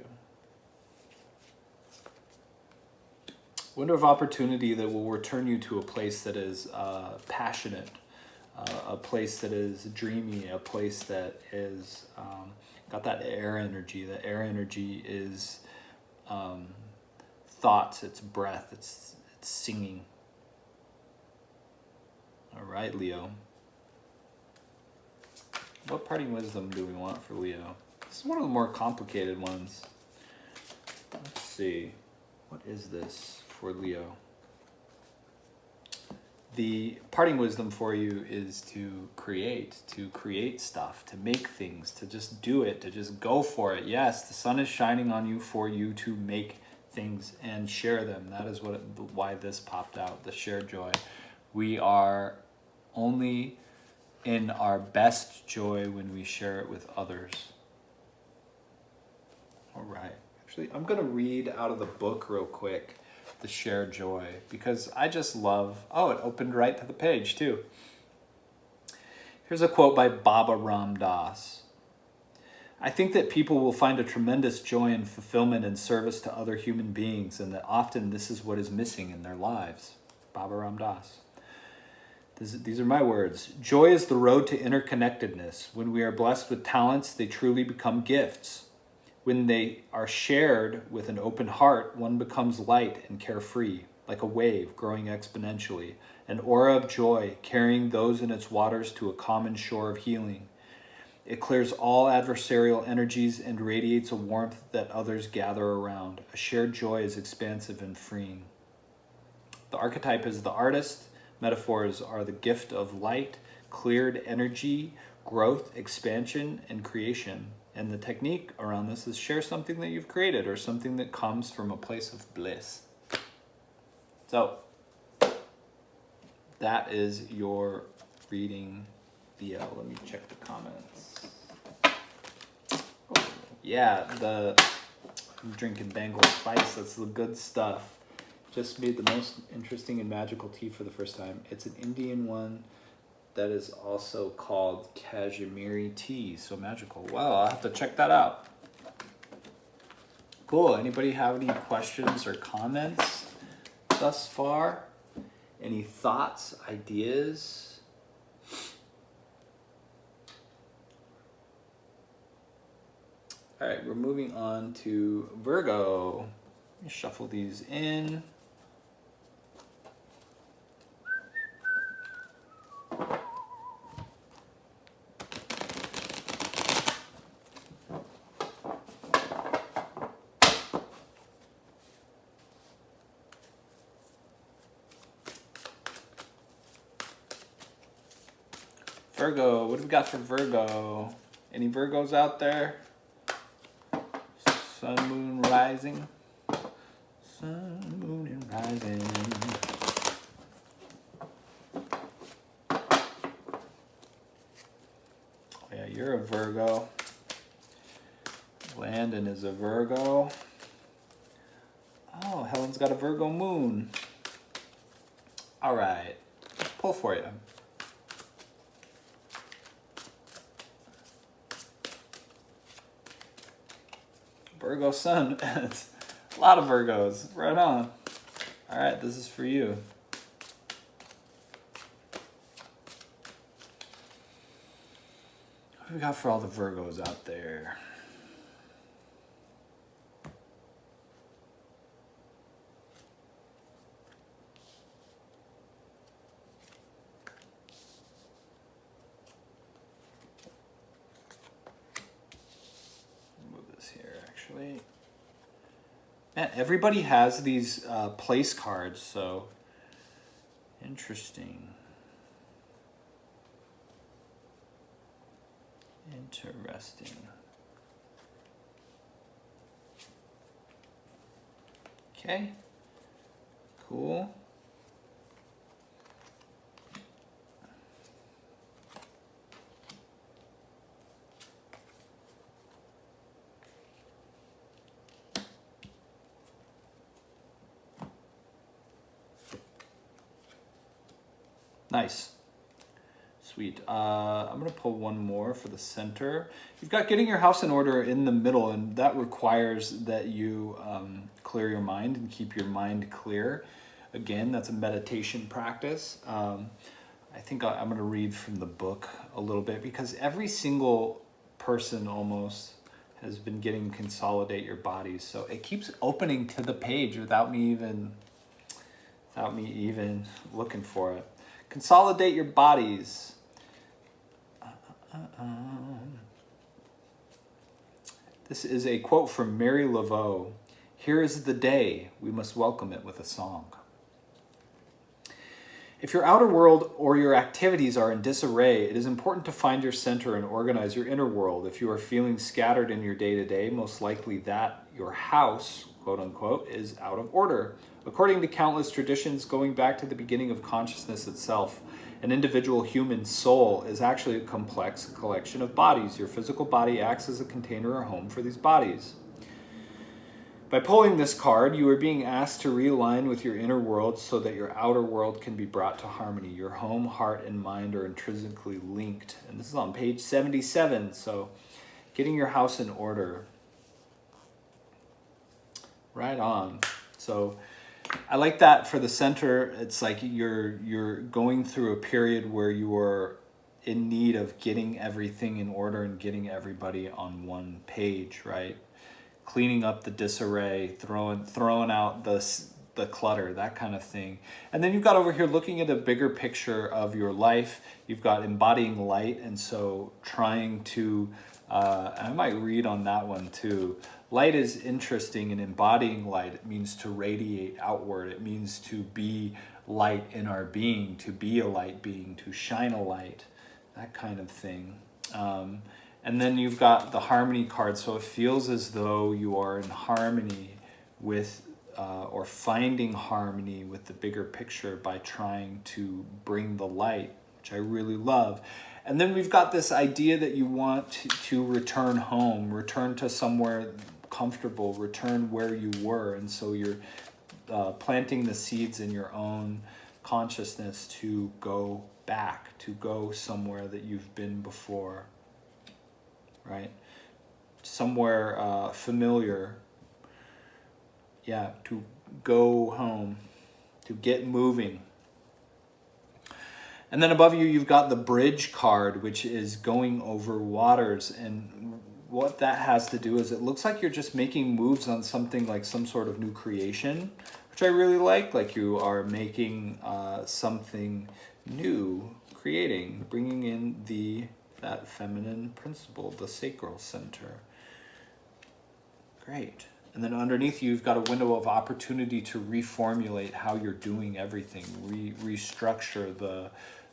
Window of opportunity that will return you to a place that is passionate, a place that is dreamy, a place that is got that air energy. The air energy is thoughts, it's breath, it's singing. All right, Leo. What parting wisdom do we want for Leo? This is one of the more complicated ones. Let's see. What is this for Leo? The parting wisdom for you is to create stuff, to make things, to just do it, to just go for it. Yes, the sun is shining on you for you to make things and share them. That is why this popped out, the shared joy. We are only in our best joy when we share it with others. All right. Actually, I'm going to read out of the book real quick, The Shared Joy, because I just love... Oh, it opened right to the page, too. Here's a quote by Baba Ram Dass. I think that people will find a tremendous joy and fulfillment in service to other human beings, and that often this is what is missing in their lives. Baba Ram Dass. These are my words. Joy is the road to interconnectedness. When we are blessed with talents, they truly become gifts. When they are shared with an open heart, one becomes light and carefree, like a wave growing exponentially, an aura of joy carrying those in its waters to a common shore of healing. It clears all adversarial energies and radiates a warmth that others gather around. A shared joy is expansive and freeing. The archetype is the artist. Metaphors are the gift of light, cleared energy, growth, expansion, and creation. And the technique around this is share something that you've created or something that comes from a place of bliss. So, that is your reading, BL. Let me check the comments. Oh, yeah, I'm drinking Bengal Spice. That's the good stuff. Just made the most interesting and magical tea for the first time. It's an Indian one that is also called Kashmiri tea. So magical. Wow, I'll have to check that out. Cool. Anybody have any questions or comments thus far? Any thoughts, ideas? All right, we're moving on to Virgo. Let me shuffle these in. Virgo, what do we got for Virgo? Any Virgos out there? Sun, moon, rising. Sun, moon, and rising. Oh yeah, you're a Virgo. Landon is a Virgo. Oh, Helen's got a Virgo moon. All right, pull for you. Virgo sun. It's a lot of Virgos. Right on. All right, this is for you. What do we got for all the Virgos out there? Man, everybody has these place cards, so interesting. Interesting. Okay, cool. Nice. Sweet. I'm going to pull one more for the center. You've got getting your house in order in the middle, and that requires that you clear your mind and keep your mind clear. Again, that's a meditation practice. I think I'm going to read from the book a little bit because every single person almost has been getting consolidate your bodies. So it keeps opening to the page without me even looking for it. Consolidate your bodies. This is a quote from Mary Laveau. Here is the day, we must welcome it with a song. If your outer world or your activities are in disarray, it is important to find your center and organize your inner world. If you are feeling scattered in your day-to-day, most likely that your house, quote unquote, is out of order. According to countless traditions going back to the beginning of consciousness itself, an individual human soul is actually a complex collection of bodies. Your physical body acts as a container or home for these bodies. By pulling this card, you are being asked to realign with your inner world so that your outer world can be brought to harmony. Your home, heart, and mind are intrinsically linked. And this is on page 77, so getting your house in order. Right on. So I like that for the center. It's like you're going through a period where you are in need of getting everything in order and getting everybody on one page, right? Cleaning up the disarray, throwing out the clutter, that kind of thing. And then you've got over here looking at a bigger picture of your life. You've got embodying light, and so trying to, I might read on that one too. Light is interesting, and embodying light, it means to radiate outward. It means to be light in our being, to be a light being, to shine a light, that kind of thing. And then you've got the harmony card, so it feels as though you are in harmony with, or finding harmony with the bigger picture by trying to bring the light, which I really love. And then we've got this idea that you want to return home, return to somewhere comfortable, return where you were. And so you're planting the seeds in your own consciousness to go back, to go somewhere that you've been before, right? Somewhere familiar. Yeah, to go home, to get moving. And then above you, you've got the bridge card, which is going over waters. And what that has to do is it looks like you're just making moves on something like some sort of new creation, which I really like you are making something new, creating, bringing in that feminine principle, the sacral center. Great. And then underneath you've got a window of opportunity to reformulate how you're doing everything, restructure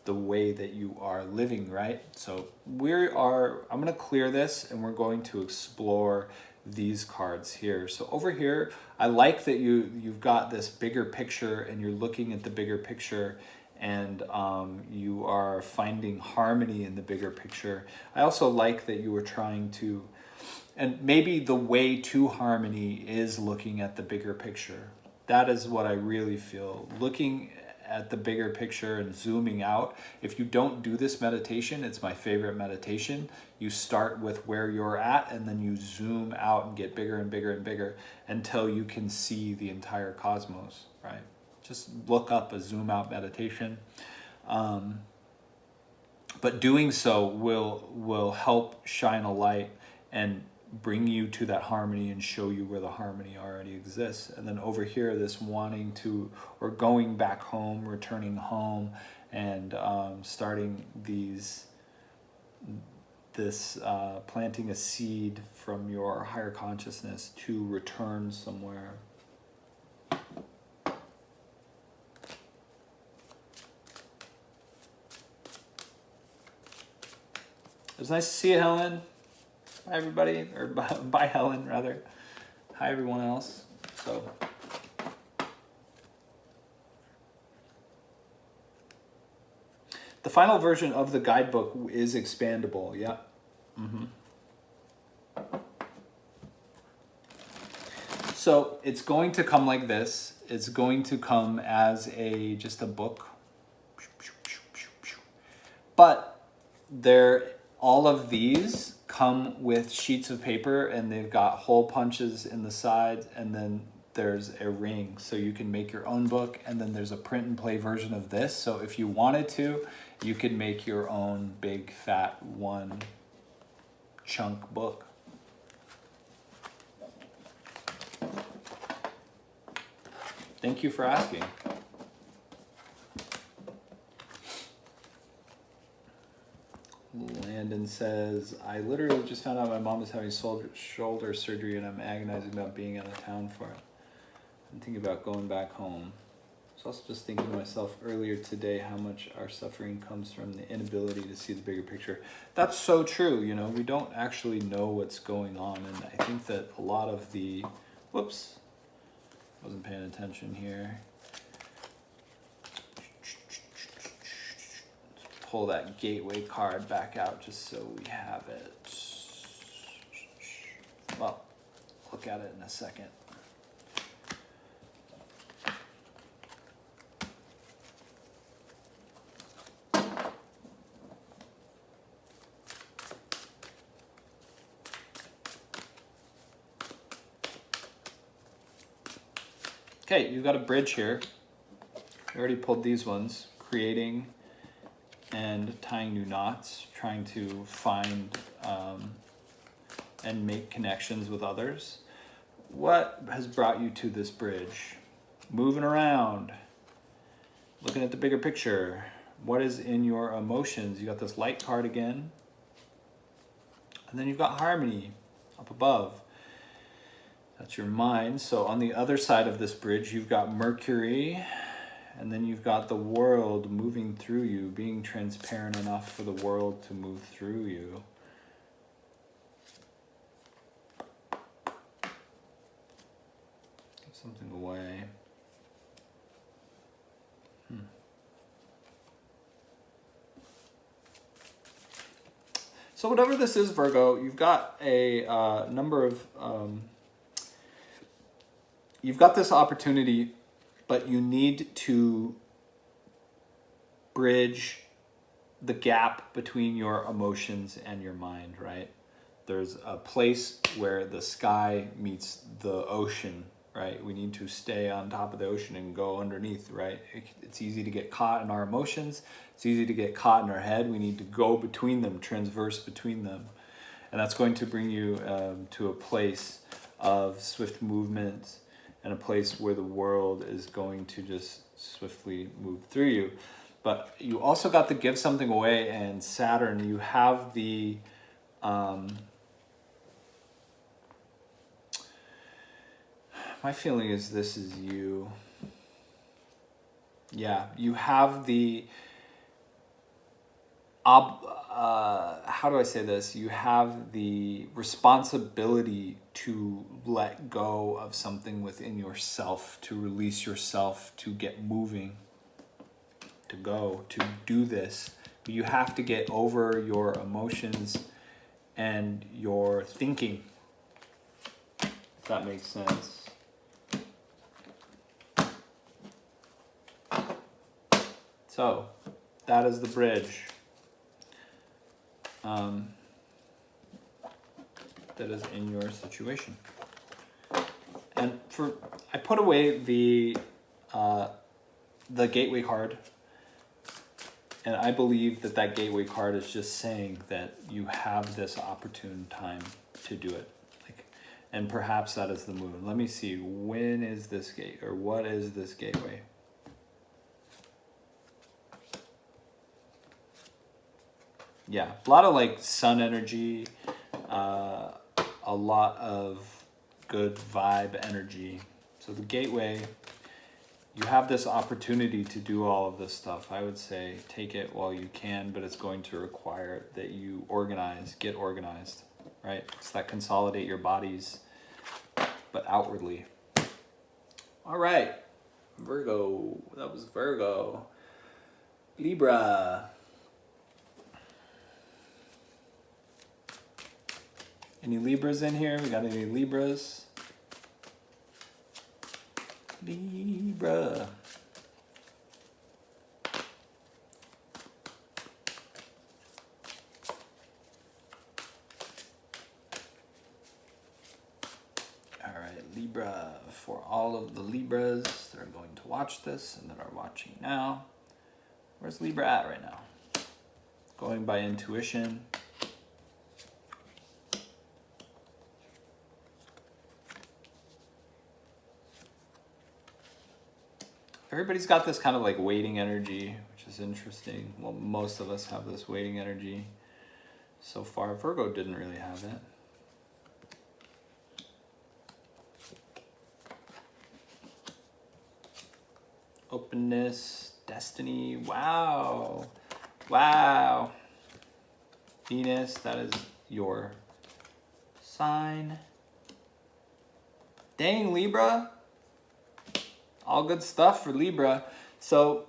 the way that you are living, right? So I'm going to clear this and we're going to explore these cards here. So over here, I like that you've got this bigger picture and you're looking at the bigger picture, and you are finding harmony in the bigger picture. I also like that you were trying to, and maybe the way to harmony is looking at the bigger picture. That is what I really feel. Looking at the bigger picture and zooming out. If you don't do this meditation, it's my favorite meditation. You start with where you're at and then you zoom out and get bigger and bigger and bigger until you can see the entire cosmos, right? Just look up a zoom out meditation. But doing so will help shine a light and bring you to that harmony and show you where the harmony already exists. And then over here, this wanting to, or going back home, returning home, and starting planting a seed from your higher consciousness to return somewhere. It was nice to see you, Helen. Hi, everybody, or bye, Helen, rather. Hi, everyone else. So, the final version of the guidebook is expandable. Yeah. So it's going to come like this. It's going to come as just a book. But all of these come with sheets of paper, and they've got hole punches in the sides, and then there's a ring, so you can make your own book. And then there's a print and play version of this, so if you wanted to, you could make your own big fat one chunk book. Thank you for asking. Landon says, I literally just found out my mom is having shoulder surgery and I'm agonizing about being out of town for it. I'm thinking about going back home. I was also just thinking to myself earlier today how much our suffering comes from the inability to see the bigger picture. That's so true. We don't actually know what's going on. And I think that a lot of whoops, wasn't paying attention here. Pull that gateway card back out just so we have it. Well, look at it in a second. Okay, you've got a bridge here. I already pulled these ones, creating and tying new knots, trying to find and make connections with others. What has brought you to this bridge? Moving around, looking at the bigger picture. What is in your emotions? You got this light card again. And then you've got harmony up above. That's your mind. So on the other side of this bridge, you've got Mercury, and then you've got the world moving through you, being transparent enough for the world to move through you. Give something away. So whatever this is, Virgo, you've got a number of, you've got this opportunity, but you need to bridge the gap between your emotions and your mind, right? There's a place where the sky meets the ocean, right? We need to stay on top of the ocean and go underneath, right? It's easy to get caught in our emotions. It's easy to get caught in our head. We need to go between them, transverse between them. And that's going to bring you to a place of swift movement and a place where the world is going to just swiftly move through you. But you also got to give something away, and Saturn, you have the my feeling is this is you. Yeah, you have the how do I say this? You have the responsibility to let go of something within yourself, to release yourself, to get moving, to go, to do this. But you have to get over your emotions and your thinking, if that makes sense. So, that is the bridge. That is in your situation. And I put away the gateway card, and I believe that gateway card is just saying that you have this opportune time to do it. And perhaps that is the moon. Let me see, when is this gate, or what is this gateway? Yeah, a lot of sun energy, a lot of good vibe energy. So the gateway, you have this opportunity to do all of this stuff. I would say take it while you can, but it's going to require that you get organized, right? It's that consolidate your bodies, but outwardly. All right, Virgo, that was Virgo. Libra. Any Libras in here? We got any Libras? Libra. All right, Libra. For all of the Libras that are going to watch this and that are watching now, where's Libra at right now? Going by intuition. Everybody's got this kind of waiting energy, which is interesting. Well, most of us have this waiting energy so far. Virgo didn't really have it. Openness, destiny, wow. Wow. Venus, that is your sign. Dang, Libra. All good stuff for Libra. So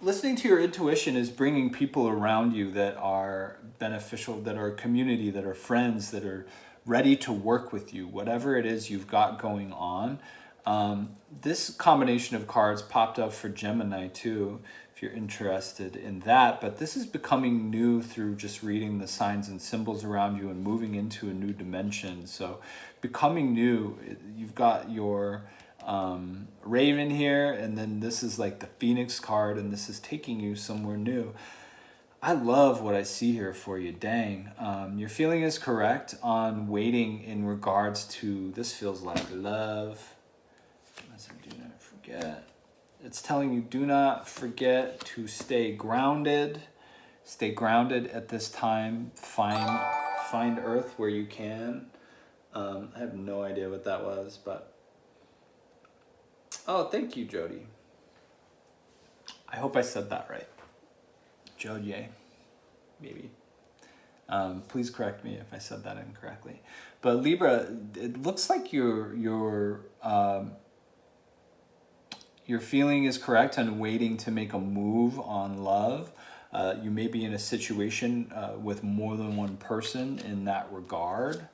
listening to your intuition is bringing people around you that are beneficial, that are community, that are friends, that are ready to work with you, whatever it is you've got going on. This combination of cards popped up for Gemini too, if you're interested in that. But this is becoming new through just reading the signs and symbols around you and moving into a new dimension. So becoming new, you've got your Raven here, and then this is like the Phoenix card, and this is taking you somewhere new. I love what I see here for you. Dang. Your feeling is correct on waiting in regards to, this feels like love. Do not forget. It's telling you, do not forget to stay grounded. Stay grounded at this time. Find Earth where you can. I have no idea what that was, but... Oh, thank you, Jody. I hope I said that right. Jodie, maybe. Please correct me if I said that incorrectly. But Libra, it looks like your feeling is correct on waiting to make a move on love. You may be in a situation with more than one person in that regard.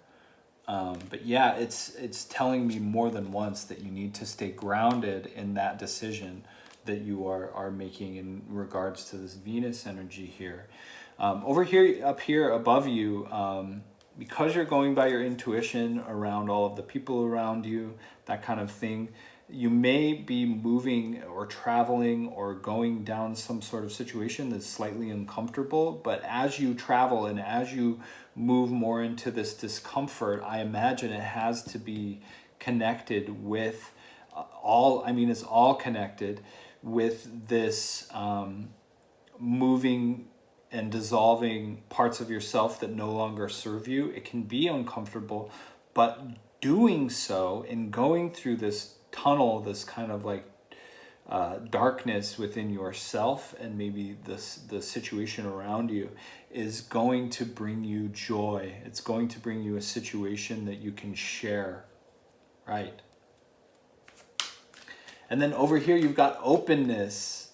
But yeah, it's telling me more than once that you need to stay grounded in that decision that you are making in regards to this Venus energy here. Over here, up here above you, because you're going by your intuition around all of the people around you, that kind of thing, you may be moving or traveling or going down some sort of situation that's slightly uncomfortable. But as you travel and as you move more into this discomfort, I imagine it has to be connected with it's all connected with this moving and dissolving parts of yourself that no longer serve you. It can be uncomfortable, but doing so and going through this tunnel, this kind of like darkness within yourself and maybe the situation around you, is going to bring you joy. It's going to bring you a situation that you can share, right? And then over here you've got openness,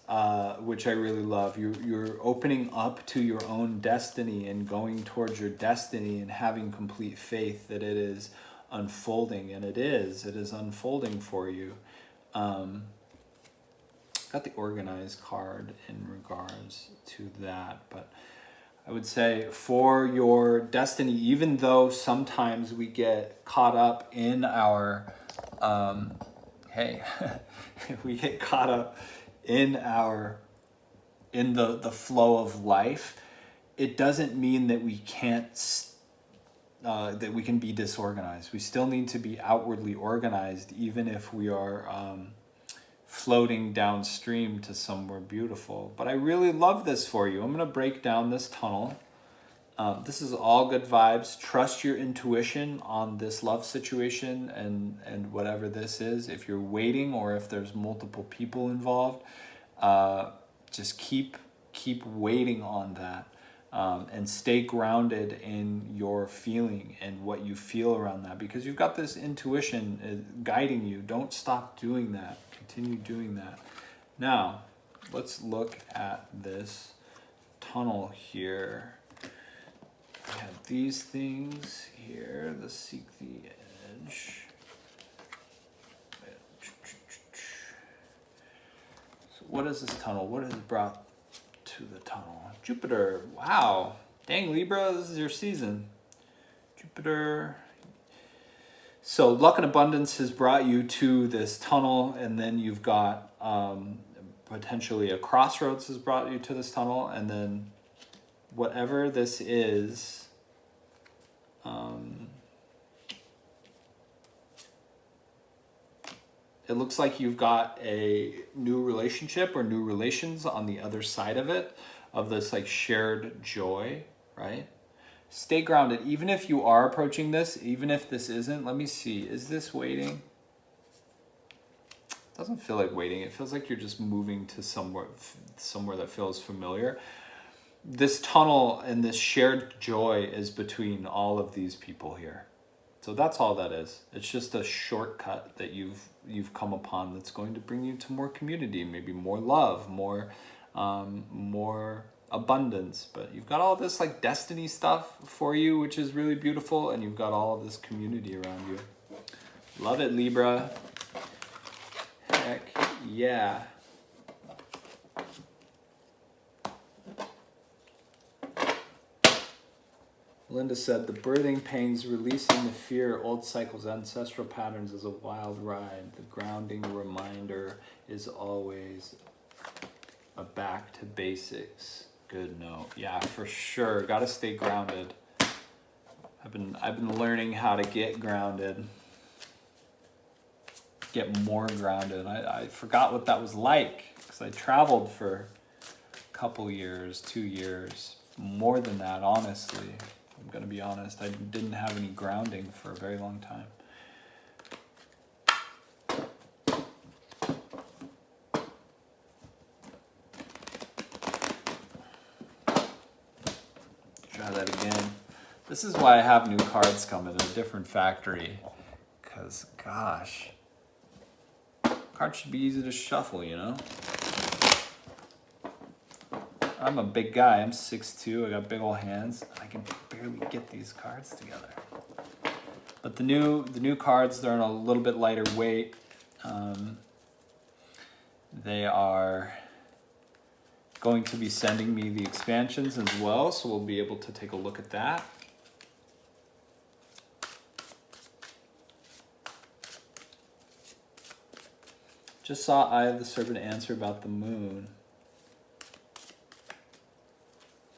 which I really love. You're opening up to your own destiny and going towards your destiny and having complete faith that it is unfolding, and it is unfolding for you. Got the organized card in regards to that, but I would say for your destiny, even though sometimes we get caught up in our we get caught up in the flow of life, it doesn't mean that we can't that we can be disorganized. We still need to be outwardly organized, even if we are floating downstream to somewhere beautiful. But I really love this for you. I'm going to break down this tunnel. This is all good vibes. Trust your intuition on this love situation and whatever this is. If you're waiting or if there's multiple people involved, just keep waiting on that. And stay grounded in your feeling and what you feel around that, because you've got this intuition guiding you. Don't stop doing that. Continue doing that. Now, let's look at this tunnel here. I have these things here. Let's seek the edge. So what is this tunnel? What has brought to the tunnel? Jupiter. Wow. Dang, Libra, this is your season. Jupiter. So luck and abundance has brought you to this tunnel, and then you've got potentially a crossroads has brought you to this tunnel, and then whatever this is, it looks like you've got a new relationship or new relations on the other side of it, of this like shared joy, right? Stay grounded. Even if you are approaching this, even if this isn't, let me see, is this waiting? It doesn't feel like waiting. It feels like you're just moving to somewhere that feels familiar. This tunnel and this shared joy is between all of these people here. So that's all that is. It's just a shortcut that you've come upon that's going to bring you to more community, maybe more love, more abundance. But you've got all this like destiny stuff for you, which is really beautiful, and you've got all of this community around you. Love it, Libra. Heck yeah. Linda said, the birthing pains, releasing the fear, old cycles, ancestral patterns is a wild ride. The grounding reminder is always a back to basics. Good note. Yeah, for sure. Got to stay grounded. I've been learning how to get grounded. Get more grounded. I forgot what that was like because I traveled for a couple years, 2 years, more than that, honestly. I'm going to be honest. I didn't have any grounding for a very long time. Try that again. This is why I have new cards coming in a different factory. Because, gosh, cards should be easy to shuffle, you know? I'm a big guy. I'm 6'2". I got big old hands. I can barely get these cards together. But the new cards, they're in a little bit lighter weight. They are going to be sending me the expansions as well, so we'll be able to take a look at that. Just saw Eye of the Serpent answer about the moon.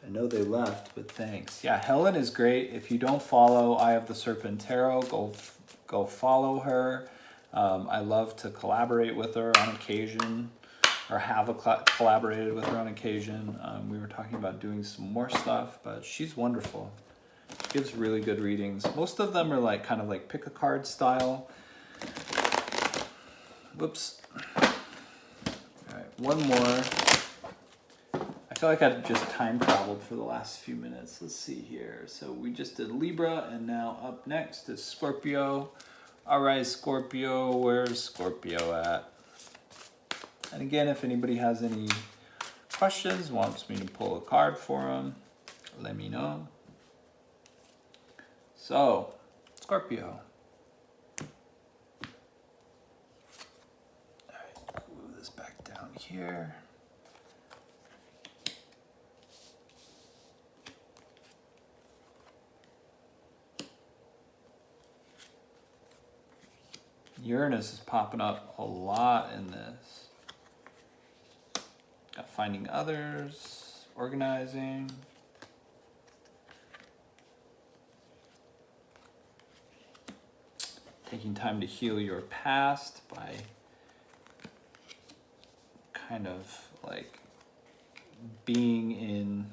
I know they left, but thanks. Yeah, Helen is great. If you don't follow Eye of the Serpent Tarot, go follow her. I love to collaborate with her on occasion, or have collaborated with her on occasion. We were talking about doing some more stuff, but she's wonderful. She gives really good readings. Most of them are like kind of like pick a card style. Whoops. All right, one more. I feel like I've just time traveled for the last few minutes. Let's see here. So we just did Libra, and now up next is Scorpio. All right, Scorpio, where's Scorpio at? And again, if anybody has any questions, wants me to pull a card for them, let me know. So, Scorpio. All right, move this back down here. Uranus is popping up a lot in this. Got finding others, organizing. Taking time to heal your past by kind of like being in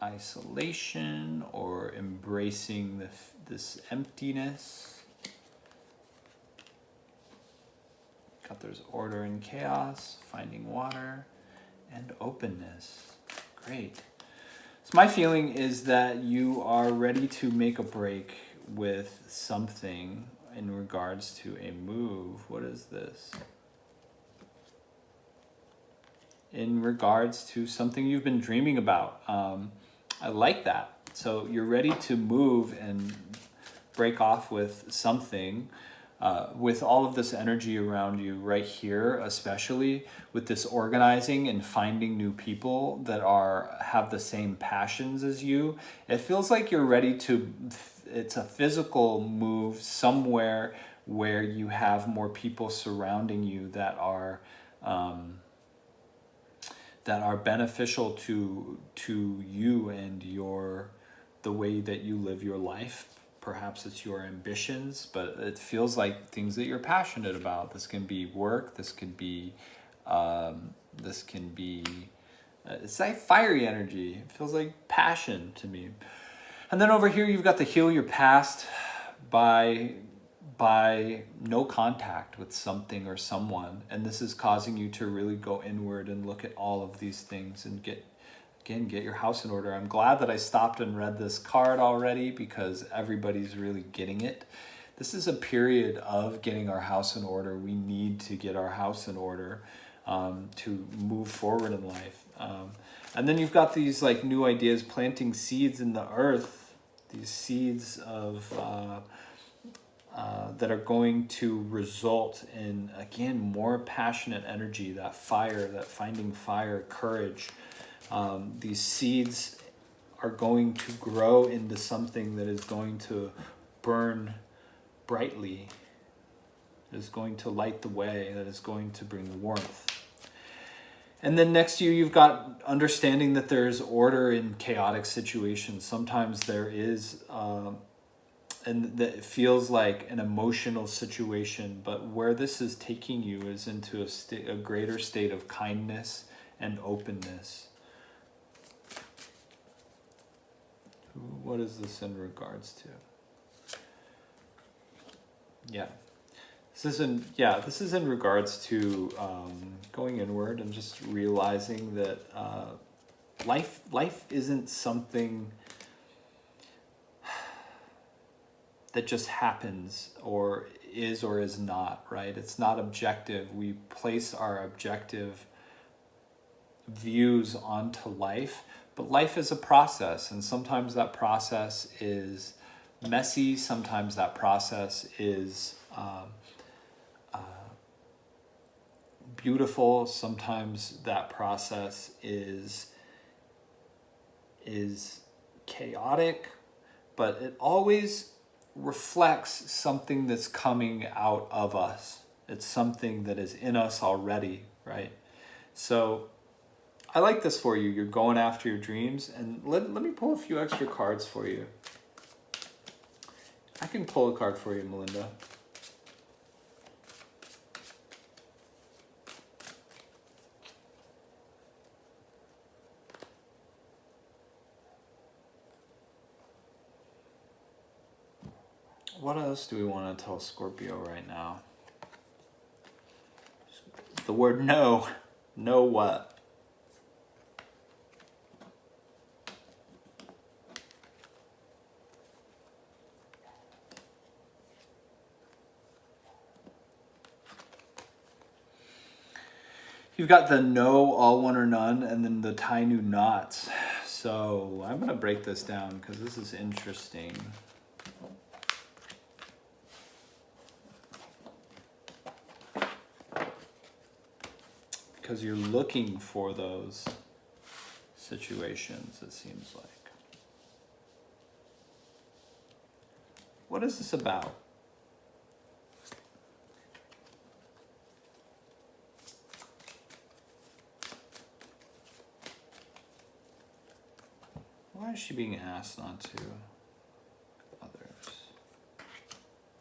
isolation or embracing this emptiness. There's order and chaos, finding water, and openness. Great. So my feeling is that you are ready to make a break with something in regards to a move. What is this? In regards to something you've been dreaming about. I like that. So you're ready to move and break off with something. With all of this energy around you right here, especially with this organizing and finding new people that have the same passions as you, it feels like you're ready to, it's a physical move somewhere where you have more people surrounding you that are beneficial to you and the way that you live your life. Perhaps it's your ambitions, but it feels like things that you're passionate about. This can be work. This can be, it's like fiery energy. It feels like passion to me. And then over here, you've got the heal your past by no contact with something or someone. And this is causing you to really go inward and look at all of these things and get your house in order. I'm glad that I stopped and read this card already because everybody's really getting it. This is a period of getting our house in order. We need to get our house in order to move forward in life. And then you've got these like new ideas, planting seeds in the earth, these seeds of that are going to result in, again, more passionate energy, that fire, that finding fire, courage. These seeds are going to grow into something that is going to burn brightly, that is going to light the way, that is going to bring the warmth. And then next to you, you've got understanding that there's order in chaotic situations. Sometimes there is, and that it feels like an emotional situation, but where this is taking you is into a greater state of kindness and openness. What is this in regards to? Yeah. This is in regards to going inward and just realizing that life isn't something that just happens or is not, right? It's not objective. We place our objective views onto life, but life is a process, and sometimes that process is messy, sometimes that process is beautiful, sometimes that process is chaotic, but it always reflects something that's coming out of us. It's something that is in us already, right? So I like this for you. You're going after your dreams, and let me pull a few extra cards for you. I can pull a card for you, Melinda. What else do we want to tell Scorpio right now? The word no. No what? You've got the no, all, one, or none, and then the tie new knots. So I'm going to break this down because this is interesting. Because you're looking for those situations, it seems like. What is this about? Why is she being asked not to? Others.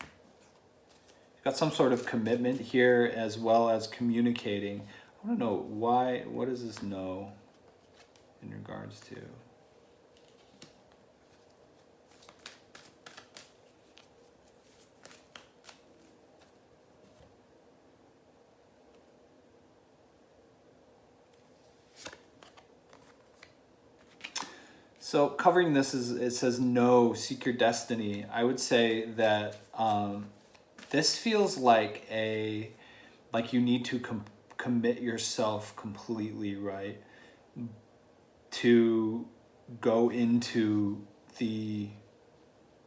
You've got some sort of commitment here as well as communicating. I want to know why, what does this know in regards to? So covering this is, it says no, seek your destiny. I would say that this feels like you need to commit yourself completely, right? To go into the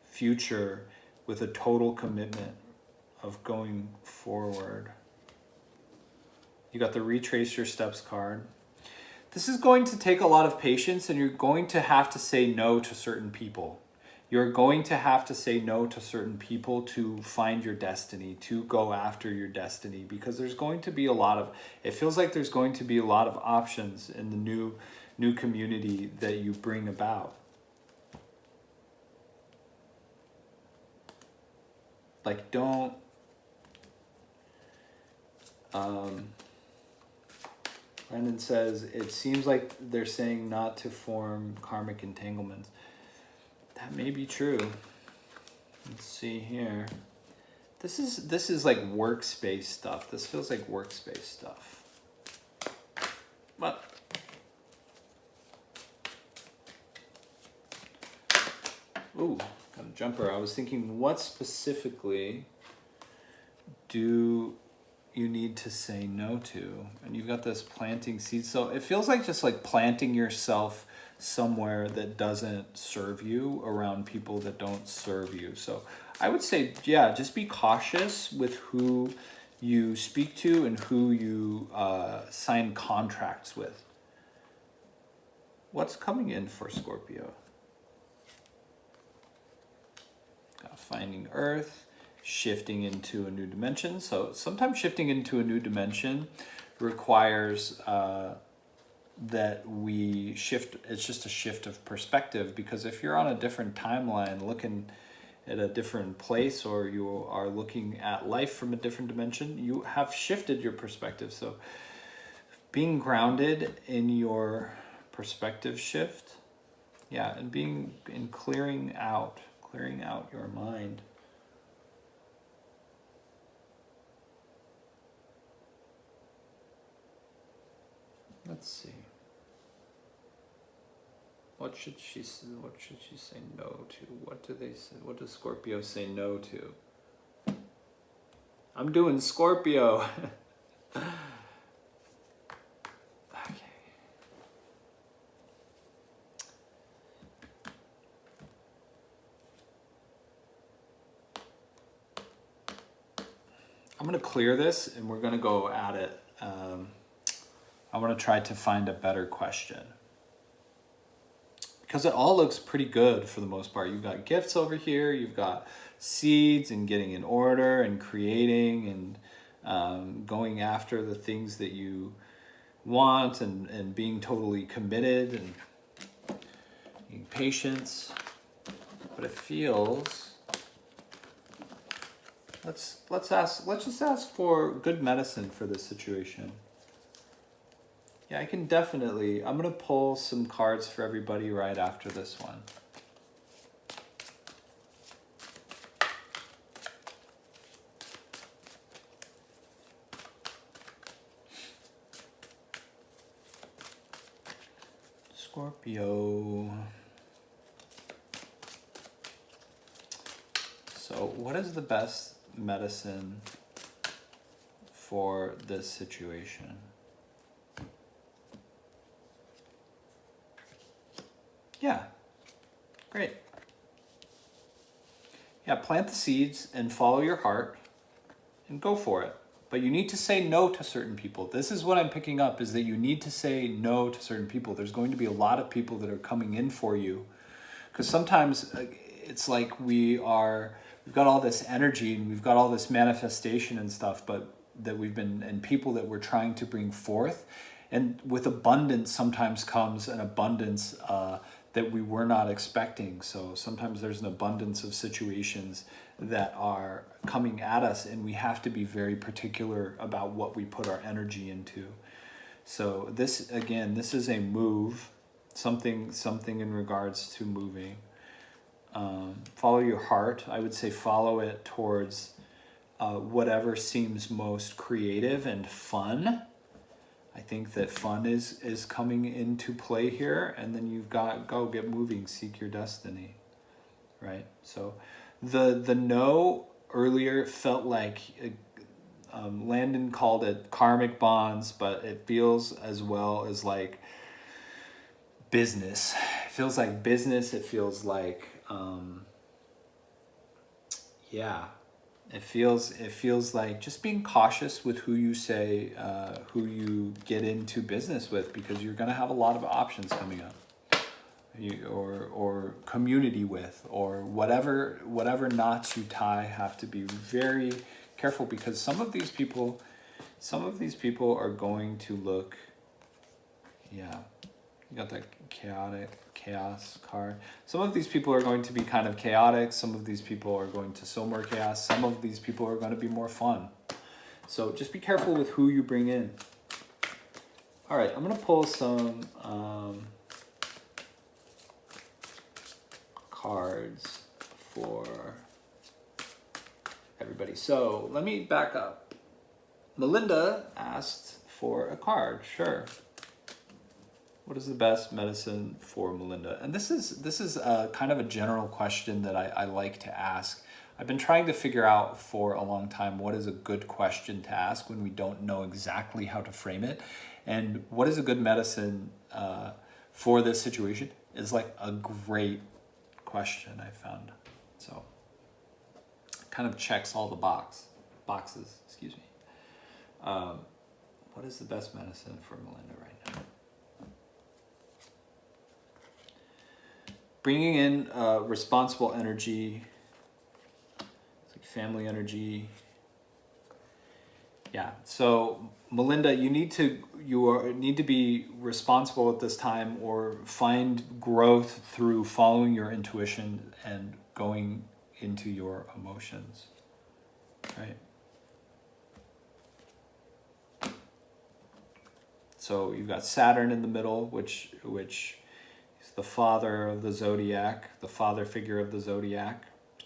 future with a total commitment of going forward. You got the retrace your steps card. This is going to take a lot of patience, and you're going to have to say no to certain people. You're going to have to say no to certain people to find your destiny, to go after your destiny, because there's going to be it feels like there's going to be a lot of options in the new community that you bring about. Like, don't, Brandon says, it seems like they're saying not to form karmic entanglements. That may be true. Let's see here. This is like workspace stuff. This feels like workspace stuff. What? Ooh, got a jumper. I was thinking, what specifically do you need to say no to? And you've got this planting seeds. So it feels like just like planting yourself somewhere that doesn't serve you, around people that don't serve you. So I would say, yeah, just be cautious with who you speak to and who you sign contracts with. What's coming in for Scorpio? finding Earth, shifting into a new dimension. So sometimes shifting into a new dimension requires that we shift. It's just a shift of perspective, because if you're on a different timeline looking at a different place, or you are looking at life from a different dimension, you have shifted your perspective. So being grounded in your perspective shift, yeah, and clearing out your mind. Let's see. What should she say no to? What do they say? What does Scorpio say no to? I'm doing Scorpio. Okay. I'm going to clear this and we're going to go at it. I want to try to find a better question, because it all looks pretty good for the most part. You've got gifts over here, you've got seeds and getting in order and creating and going after the things that you want, and being totally committed and being patience. But it feels, let's just ask for good medicine for this situation. Yeah, I can definitely, I'm going to pull some cards for everybody right after this one. Scorpio. So what is the best medicine for this situation? Yeah, great. Yeah, plant the seeds and follow your heart and go for it. But you need to say no to certain people. This is what I'm picking up, is that you need to say no to certain people. There's going to be a lot of people that are coming in for you. Because sometimes it's like we've got all this energy and we've got all this manifestation and stuff, but and people that we're trying to bring forth. And with abundance sometimes comes an abundance that we were not expecting. So sometimes there's an abundance of situations that are coming at us, and we have to be very particular about what we put our energy into. So this is a move, something in regards to moving. Follow your heart. I would say follow it towards whatever seems most creative and fun. I think that fun is coming into play here, and then you've got go get moving, seek your destiny, right? So the no earlier felt like Landon called it karmic bonds, but it feels as well as like business. It feels like business. It feels like It feels like just being cautious with who you say, who you get into business with, because you're going to have a lot of options coming up, or community with, or whatever knots you tie. Have to be very careful, because some of these people are going to look. Yeah, you got that chaos card. Some of these people are going to be kind of chaotic. Some of these people are going to sow more chaos. Some of these people are going to be more fun. So just be careful with who you bring in. All right, I'm going to pull some cards for everybody. So let me back up. Melinda asked for a card. Sure. What is the best medicine for Melinda? And this is kind of a general question that I like to ask. I've been trying to figure out for a long time what is a good question to ask when we don't know exactly how to frame it. And what is a good medicine for this situation is like a great question I found. So kind of checks all the boxes, excuse me. What is the best medicine for Melinda right now? Bringing in responsible energy, family energy. Yeah, so Melinda, you need to be responsible at this time, or find growth through following your intuition and going into your emotions, right? So you've got Saturn in the middle, which is the father of the zodiac, the father figure of the zodiac.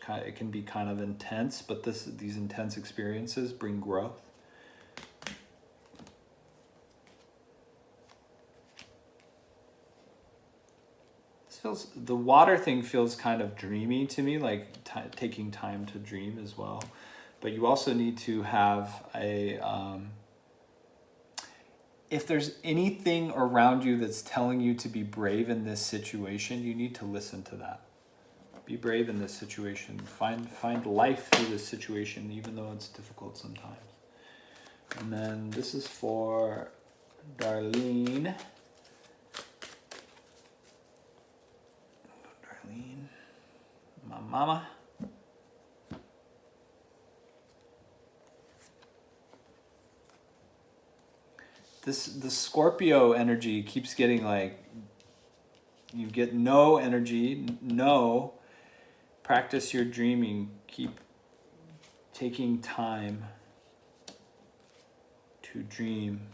It can be kind of intense, but these intense experiences bring growth. The water thing feels kind of dreamy to me, like taking time to dream as well. But you also need to have a, if there's anything around you that's telling you to be brave in this situation, you need to listen to that. Be brave in this situation. Find life through this situation, even though it's difficult sometimes. And then this is for Darlene. My mama. The Scorpio energy keeps getting like, you get no energy, no. Practice your dreaming. Keep taking time to dream.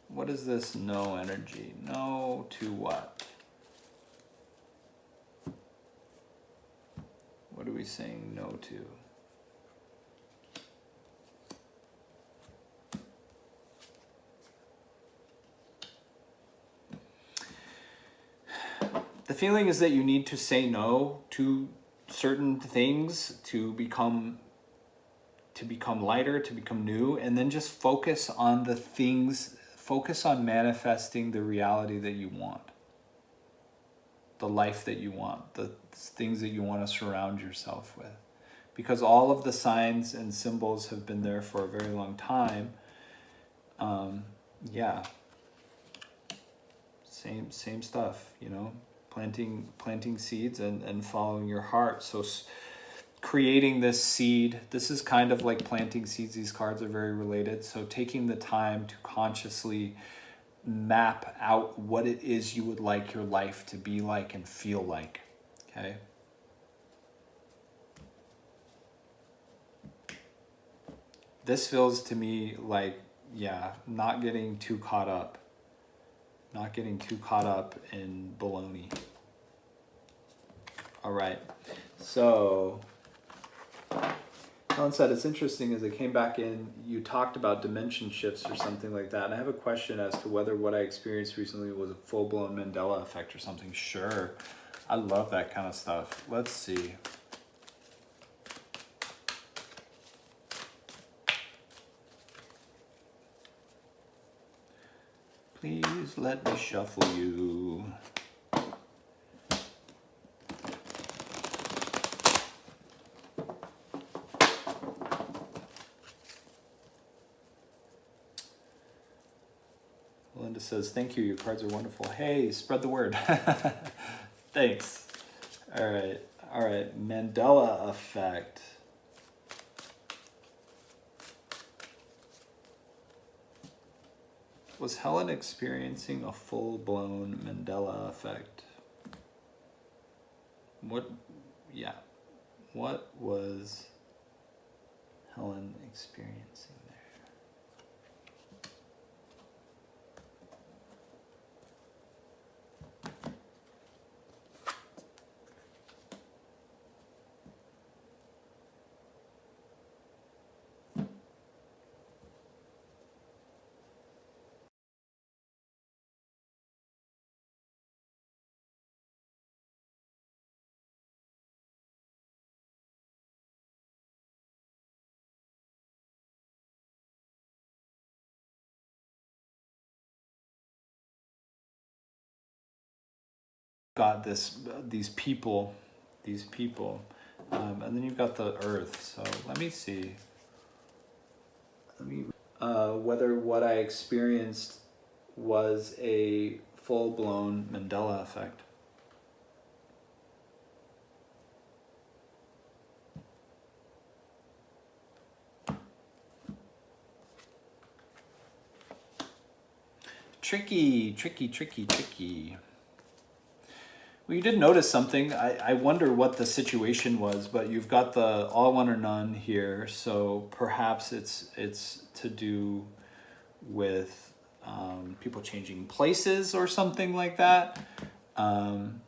What is this no energy? No to what? What are we saying no to? The feeling is that you need to say no to certain things to become lighter, to become new, and then just focus on the things, focus on manifesting the reality that you want, the life that you want, the things that you want to surround yourself with. Because all of the signs and symbols have been there for a very long time. Yeah. Same stuff, you know, planting seeds and following your heart. So creating this seed, this is kind of like planting seeds. These cards are very related. So taking the time to consciously map out what it is you would like your life to be like and feel like, okay? This feels to me like, yeah, not getting too caught up in baloney. All right, so Helen said, it's interesting, as I came back in, you talked about dimension shifts or something like that. And I have a question as to whether what I experienced recently was a full-blown Mandela effect or something. Sure, I love that kind of stuff. Let's see. Please let me shuffle you. Linda says, thank you, your cards are wonderful. Hey, spread the word. Thanks. All right, Mandela effect. Was Helen experiencing a full-blown Mandela effect? What was Helen experiencing there? Got these people, and then you've got the earth. So let me see. Whether what I experienced was a full-blown Mandela effect. Tricky, tricky, tricky, tricky. Well, you did notice something. I wonder what the situation was, but you've got the all, one, or none here. So perhaps it's to do with people changing places or something like that. And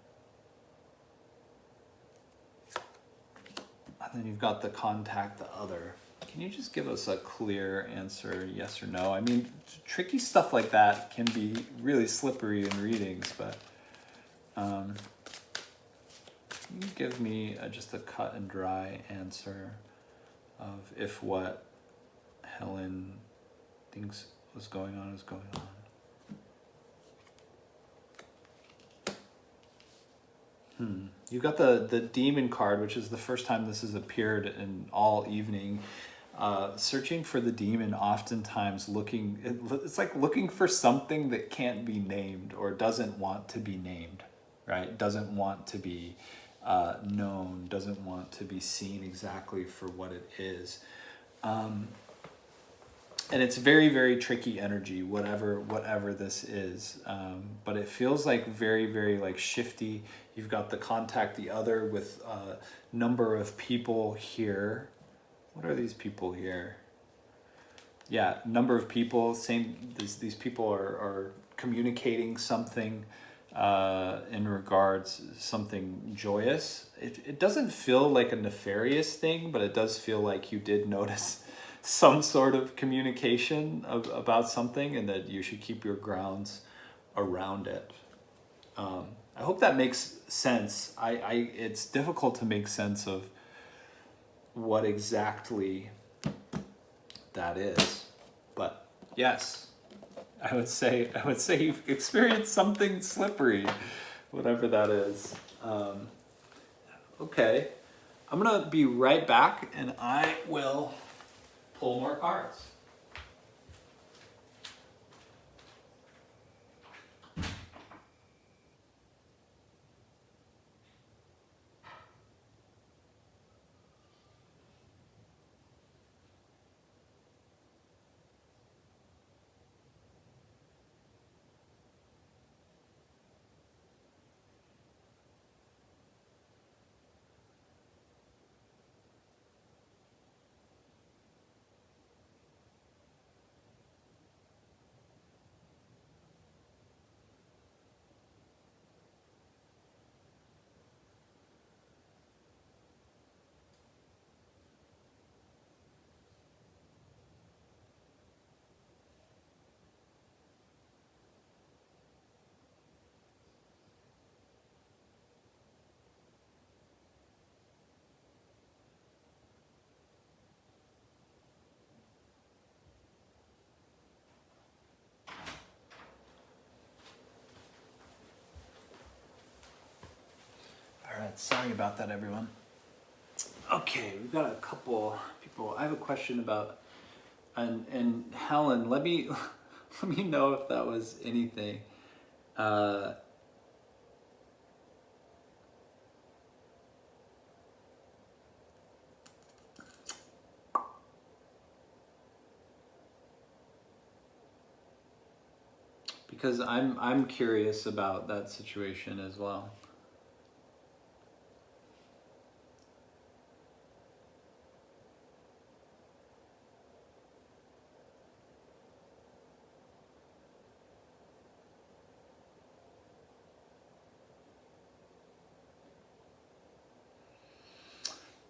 then you've got the contact the other. Can you just give us a clear answer, yes or no? I mean, tricky stuff like that can be really slippery in readings, but can you give me just a cut and dry answer of if what Helen thinks was going on is going on? You've got the demon card, which is the first time this has appeared in all evening. Searching for the demon, oftentimes it's like looking for something that can't be named or doesn't want to be named, right? Doesn't want to be known, doesn't want to be seen exactly for what it is. And it's very, very tricky energy, whatever this is. But it feels like very, very like shifty. You've got the contact the other with a number of people here. What are these people here? Yeah, number of people. These people are communicating something in regards something joyous. It doesn't feel like a nefarious thing, but it does feel like you did notice some sort of communication about something, and that you should keep your grounds around it. I hope that makes sense. It's difficult to make sense of what exactly that is, but yes, I would say you've experienced something slippery, whatever that is. Okay, I'm gonna be right back, and I will pull more cards. All right, sorry about that, everyone. Okay, we've got a couple people. I have a question about, and Helen, let me know if that was anything. Because I'm curious about that situation as well.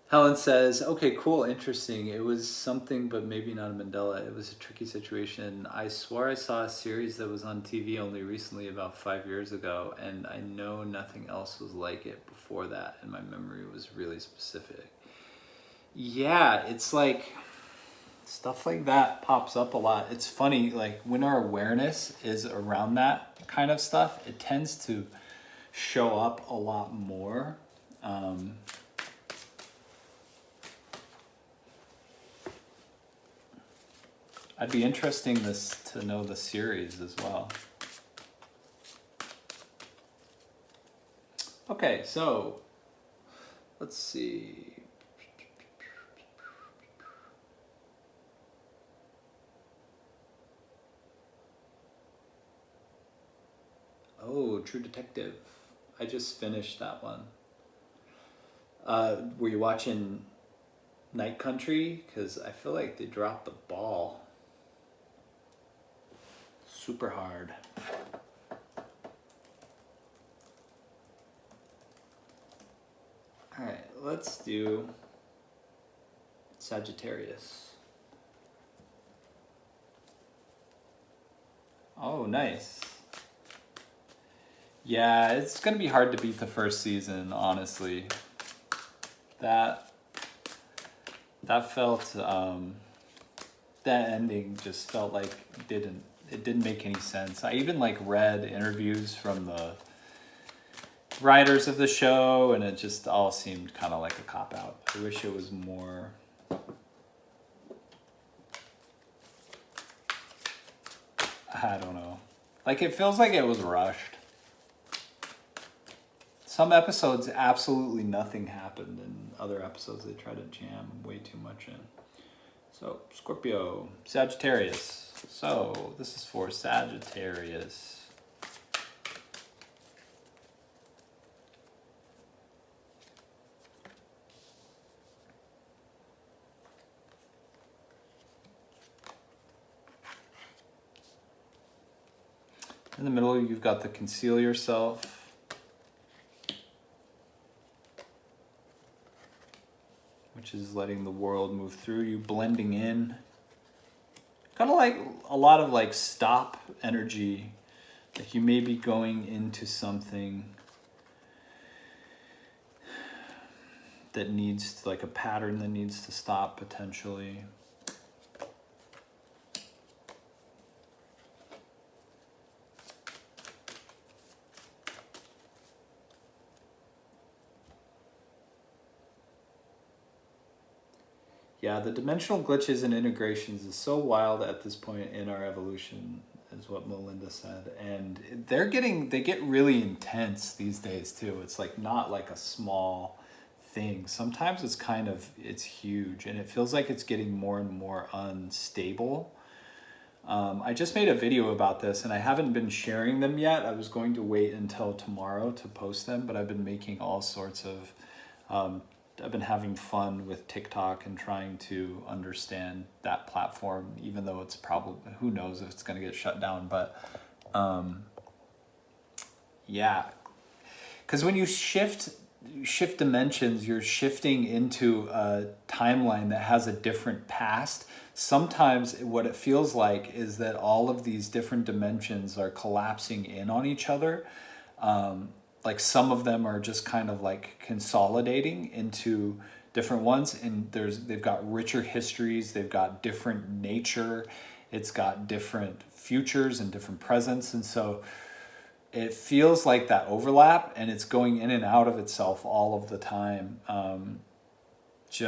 Helen says, okay, cool, interesting. It was something, but maybe not a Mandela. It was a tricky situation. I swore I saw a series that was on TV only recently, about 5 years ago, and I know nothing else was like it before that, and my memory was really specific. Yeah, it's like stuff like that pops up a lot. It's funny, like when our awareness is around that kind of stuff, it tends to show up a lot more. I'd be interesting to know the series as well. Okay, so let's see. Oh, True Detective. I just finished that one. Were you watching Night Country? Because I feel like they dropped the ball super hard. All right, let's do Sagittarius. Oh, nice. Yeah, it's gonna be hard to beat the first season, honestly. That felt that ending just felt like it didn't make any sense. I even like read interviews from the writers of the show, and it just all seemed kind of like a cop-out. I wish it was more. I don't know. Like, it feels like it was rushed. Some episodes, absolutely nothing happened, and other episodes they try to jam way too much in. So, Scorpio, Sagittarius. So, this is for Sagittarius. In the middle, you've got the conceal yourself. Which is letting the world move through you, blending in. Kind of like a lot of like stop energy. Like you may be going into something that needs, like a pattern that needs to stop potentially. Yeah, the dimensional glitches and integrations is so wild at this point in our evolution, is what Melinda said. And they get really intense these days too. It's like not like a small thing. Sometimes it's huge, and it feels like it's getting more and more unstable. I just made a video about this, and I haven't been sharing them yet. I was going to wait until tomorrow to post them, but I've been making all sorts of I've been having fun with TikTok and trying to understand that platform, even though it's probably, who knows if it's going to get shut down. But yeah, because when you shift dimensions, you're shifting into a timeline that has a different past. Sometimes what it feels like is that all of these different dimensions are collapsing in on each other. Like some of them are just kind of like consolidating into different ones, and they've got richer histories, they've got different nature, it's got different futures and different presents, and so it feels like that overlap, and it's going in and out of itself all of the time. It's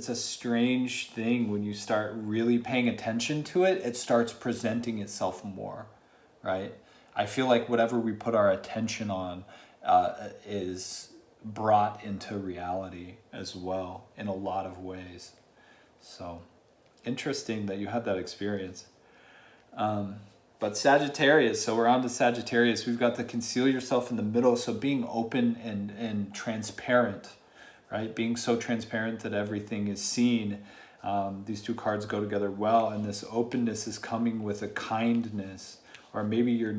a strange thing when you start really paying attention to it. It starts presenting itself more, right? I feel like whatever we put our attention on is brought into reality as well in a lot of ways. So interesting that you had that experience. But Sagittarius, so we're on to Sagittarius. We've got the conceal yourself in the middle. So being open and transparent, right? Being so transparent that everything is seen. These two cards go together well. And this openness is coming with a kindness. Or maybe you're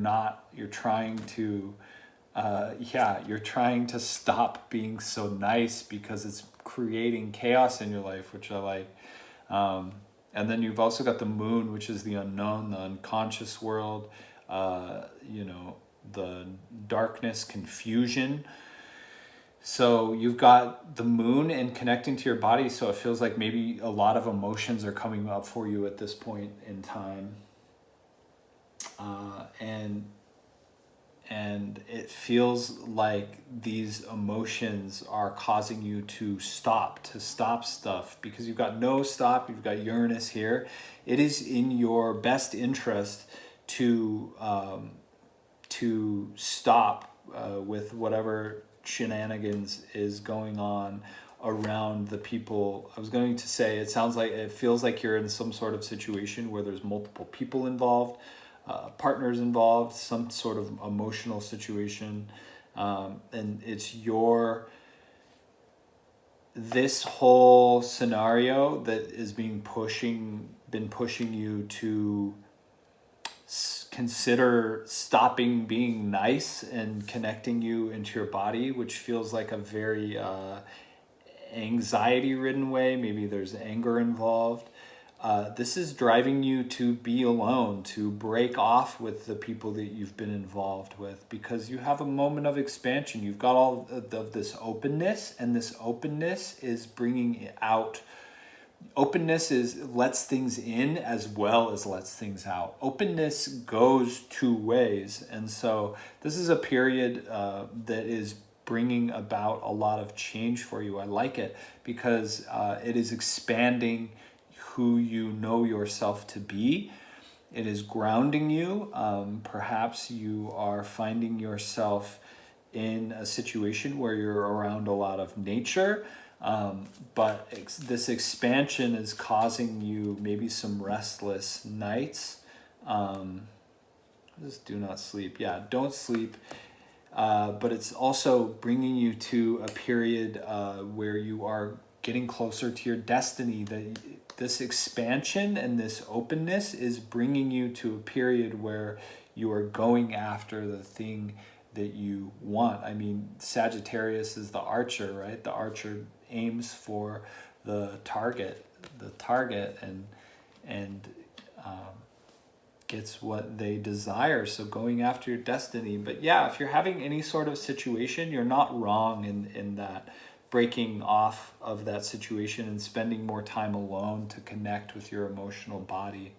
trying to stop being so nice because it's creating chaos in your life, which I like. And then you've also got the moon, which is the unknown, the unconscious world, the darkness, confusion. So you've got the moon and connecting to your body. So it feels like maybe a lot of emotions are coming up for you at this point in time. And it feels like these emotions are causing you to stop stuff, because you've got no stop, you've got Uranus here. It is in your best interest to stop with whatever shenanigans is going on around the people. I was going to say, it feels like you're in some sort of situation where there's multiple people involved. partners involved, some sort of emotional situation, and it's this whole scenario that is been pushing you to consider stopping being nice and connecting you into your body, which feels like a very anxiety ridden way. Maybe there's anger involved. This is driving you to be alone, to break off with the people that you've been involved with, because you have a moment of expansion. You've got all of this openness, and this openness is bringing out. Openness lets things in as well as lets things out. Openness goes two ways, and so this is a period that is bringing about a lot of change for you. I like it because it is expanding who you know yourself to be. It is grounding you. Perhaps you are finding yourself in a situation where you're around a lot of nature, but this expansion is causing you maybe some restless nights. Just do not sleep. Yeah, don't sleep. But it's also bringing you to a period where you are getting closer to your destiny. This expansion and this openness is bringing you to a period where you are going after the thing that you want. I mean, Sagittarius is the archer, right? The archer aims for the target, and gets what they desire. So going after your destiny. But yeah, if you're having any sort of situation, you're not wrong in that. Breaking off of that situation and spending more time alone to connect with your emotional body.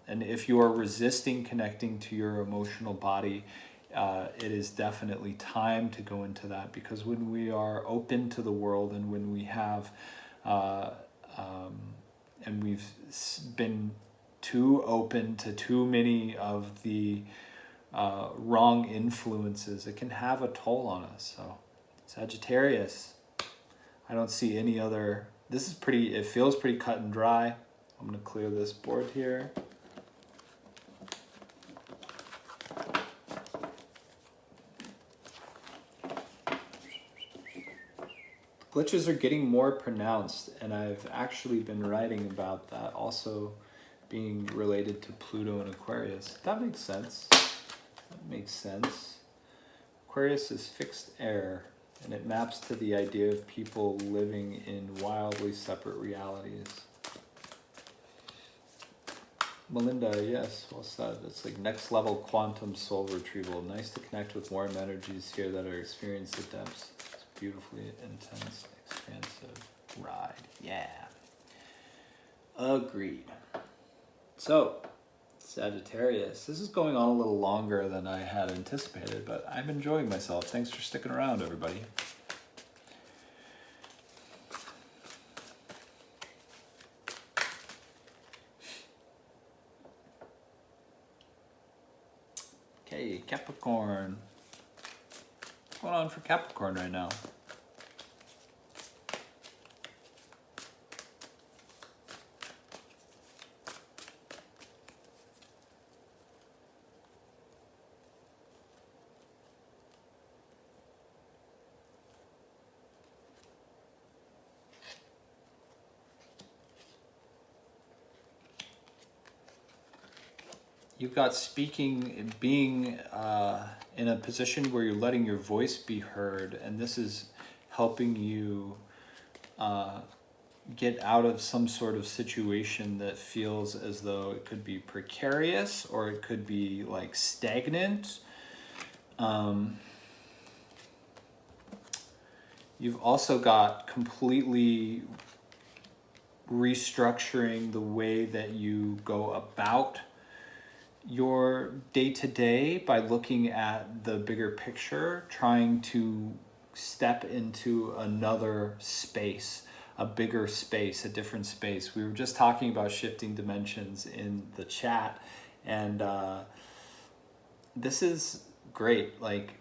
And if you are resisting connecting to your emotional body, it is definitely time to go into that, because when we are open to the world, and when we have, and we've been too open to too many of the wrong influences, it can have a toll on us. So Sagittarius, I don't see any other. This is pretty, it feels pretty cut and dry. I'm going to clear this board here. Glitches are getting more pronounced, and I've actually been writing about that also being related to Pluto and Aquarius. That makes sense. That makes sense. Aquarius is fixed air, and it maps to the idea of people living in wildly separate realities. Melinda, yes, well said. It's like next level quantum soul retrieval. Nice to connect with warm energies here that are experienced at depths. It's beautifully intense, expansive ride. Yeah. Agreed. So, Sagittarius, this is going on a little longer than I had anticipated, but I'm enjoying myself. Thanks for sticking around, everybody. Okay, Capricorn. What's going on for Capricorn right now? You've got speaking, being in a position where you're letting your voice be heard, and this is helping you get out of some sort of situation that feels as though it could be precarious or it could be like stagnant. You've also got completely restructuring the way that you go about your day-to-day by looking at the bigger picture, trying to step into another space, a bigger space, a different space. We were just talking about shifting dimensions in the chat, and this is great. Like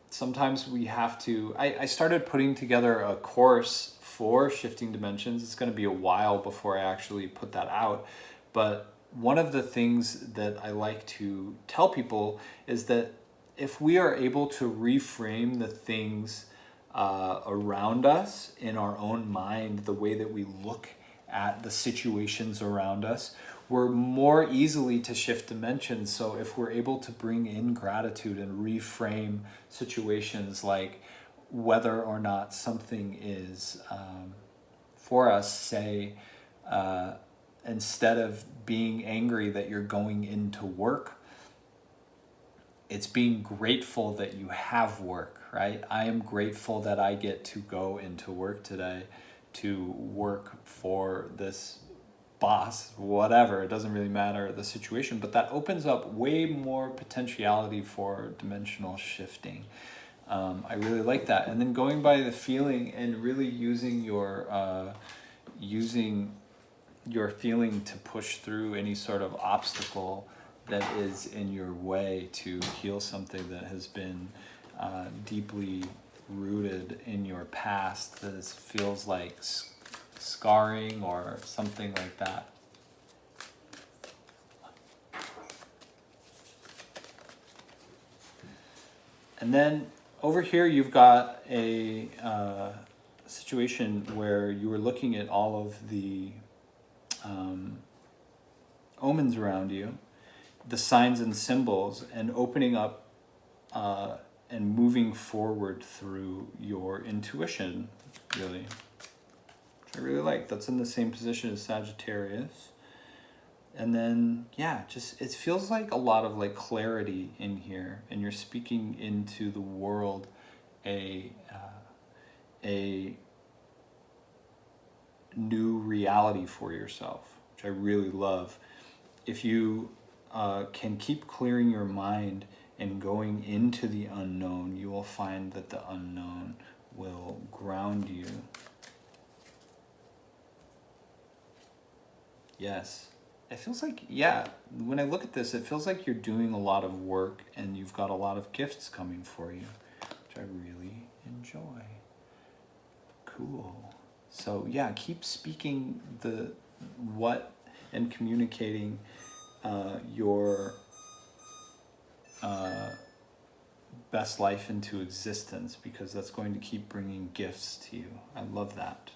sometimes we have to, I started putting together a course for shifting dimensions. It's going to be a while before I actually put that out, but one of the things that I like to tell people is that if we are able to reframe the things around us in our own mind, the way that we look at the situations around us, we're more easily to shift dimensions. So if we're able to bring in gratitude and reframe situations, like whether or not something is for us, say, instead of being angry that you're going into work, it's being grateful that you have work, right? I am grateful that I get to go into work today, to work for this boss, whatever. It doesn't really matter the situation, but that opens up way more potentiality for dimensional shifting. I really like that. And then going by the feeling and really using your feeling to push through any sort of obstacle that is in your way to heal something that has been deeply rooted in your past, that feels like scarring or something like that. And then over here you've got a situation where you were looking at all of the omens around you, the signs and symbols, and opening up and moving forward through your intuition, really, which I really like. That's in the same position as Sagittarius. And then, yeah, just it feels like a lot of like clarity in here, and you're speaking into the world a new reality for yourself, which I really love. If you can keep clearing your mind and going into the unknown, you will find that the unknown will ground you. Yes. It feels like, yeah, when I look at this, it feels like you're doing a lot of work and you've got a lot of gifts coming for you, which I really enjoy. Cool. So yeah, keep speaking and communicating your best life into existence, because that's going to keep bringing gifts to you. I love that.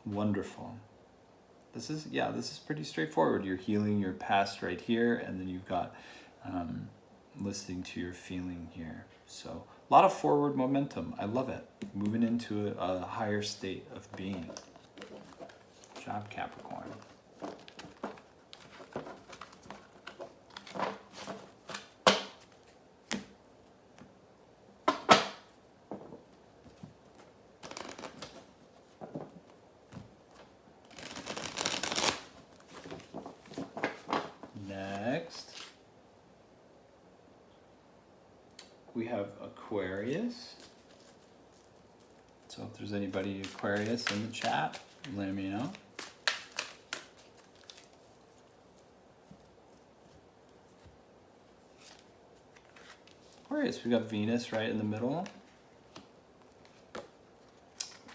Wonderful. This is pretty straightforward. You're healing your past right here, and then you've got listening to your feeling here. So a lot of forward momentum. I love it. Moving into a higher state of being. Good job, Capricorn. Next, we have Aquarius. So if there's anybody Aquarius in the chat, let me know. Aquarius, we got Venus right in the middle.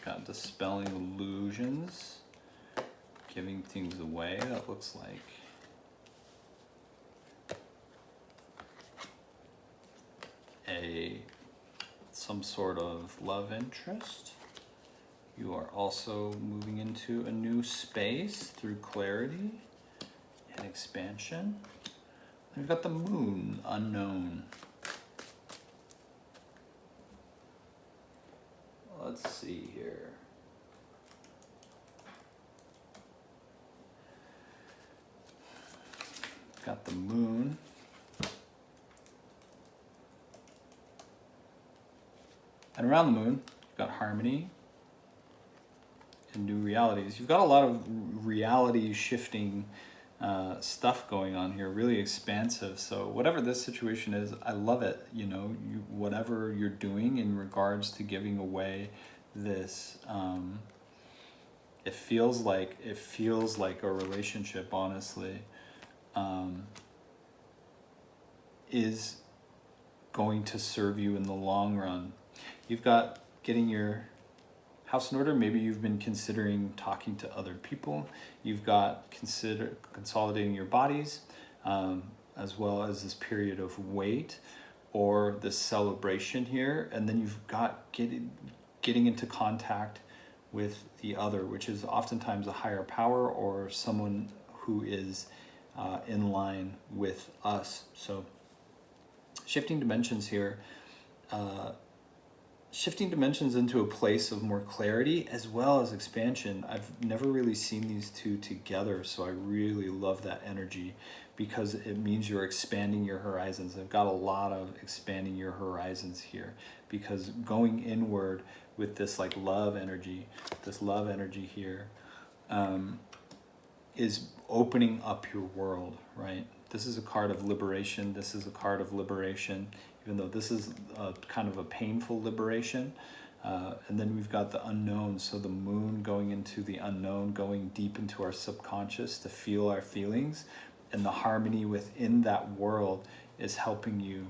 Got dispelling illusions, giving things away. That looks like some sort of love interest. You are also moving into a new space through clarity and expansion. We've got the moon, unknown. Let's see here. Got the moon. And around the moon, you've got harmony and new realities. You've got a lot of reality shifting stuff going on here, really expansive. So whatever this situation is, I love it. You know, whatever you're doing in regards to giving away this, it feels like a relationship, honestly, is going to serve you in the long run. You've got getting your house in order, maybe you've been considering talking to other people. You've got consolidating your bodies, as well as this period of wait or this celebration here. And then you've got getting into contact with the other, which is oftentimes a higher power or someone who is in line with us. So shifting dimensions here, shifting dimensions into a place of more clarity as well as expansion. I've never really seen these two together, so I really love that energy because it means you're expanding your horizons. I've got a lot of expanding your horizons here, because going inward with this like love energy here, is opening up your world, right? This is a card of liberation. This is a card of liberation, even though this is a kind of a painful liberation. And then we've got the unknown. So the moon going into the unknown, going deep into our subconscious to feel our feelings. And the harmony within that world is helping you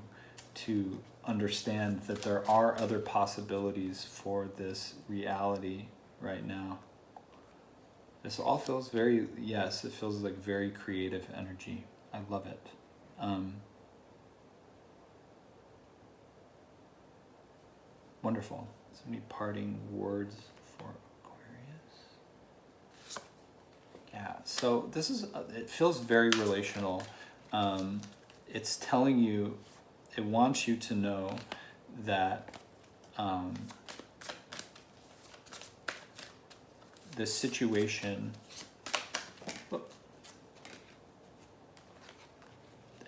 to understand that there are other possibilities for this reality right now. This all feels very, yes, it feels like very creative energy. I love it. Wonderful. So many parting words for Aquarius. Yeah, so this is, it feels very relational. It's telling you, it wants you to know that this situation,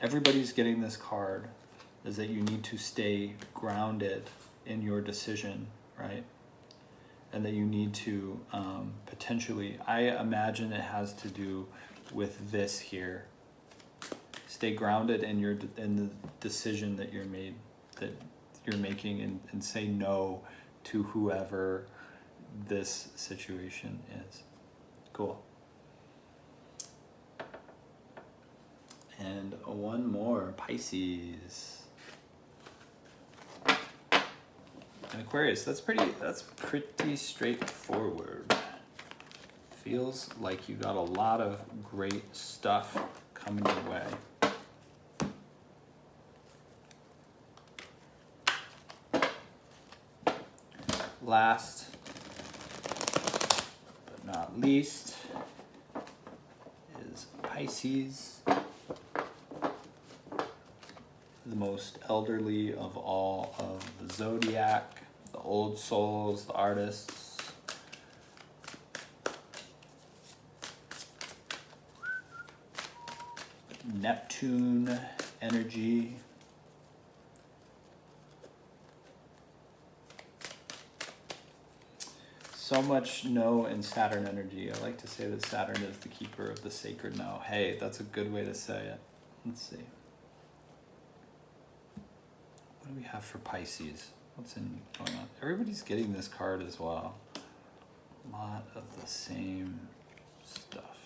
everybody's getting this card, is that you need to stay grounded in your decision, right? And that you need to potentially, I imagine it has to do with this here. Stay grounded in the decision that you're making, and say no to whoever this situation is. Cool. And one more, Pisces. And Aquarius, that's pretty straightforward. Feels like you got a lot of great stuff coming your way. Last but not least is Pisces, the most elderly of all of the zodiac, the old souls, the artists. Neptune energy. So much no and Saturn energy. I like to say that Saturn is the keeper of the sacred no. Hey, that's a good way to say it. Let's see. What do we have for Pisces? What's going on? Everybody's getting this card as well. A lot of the same stuff.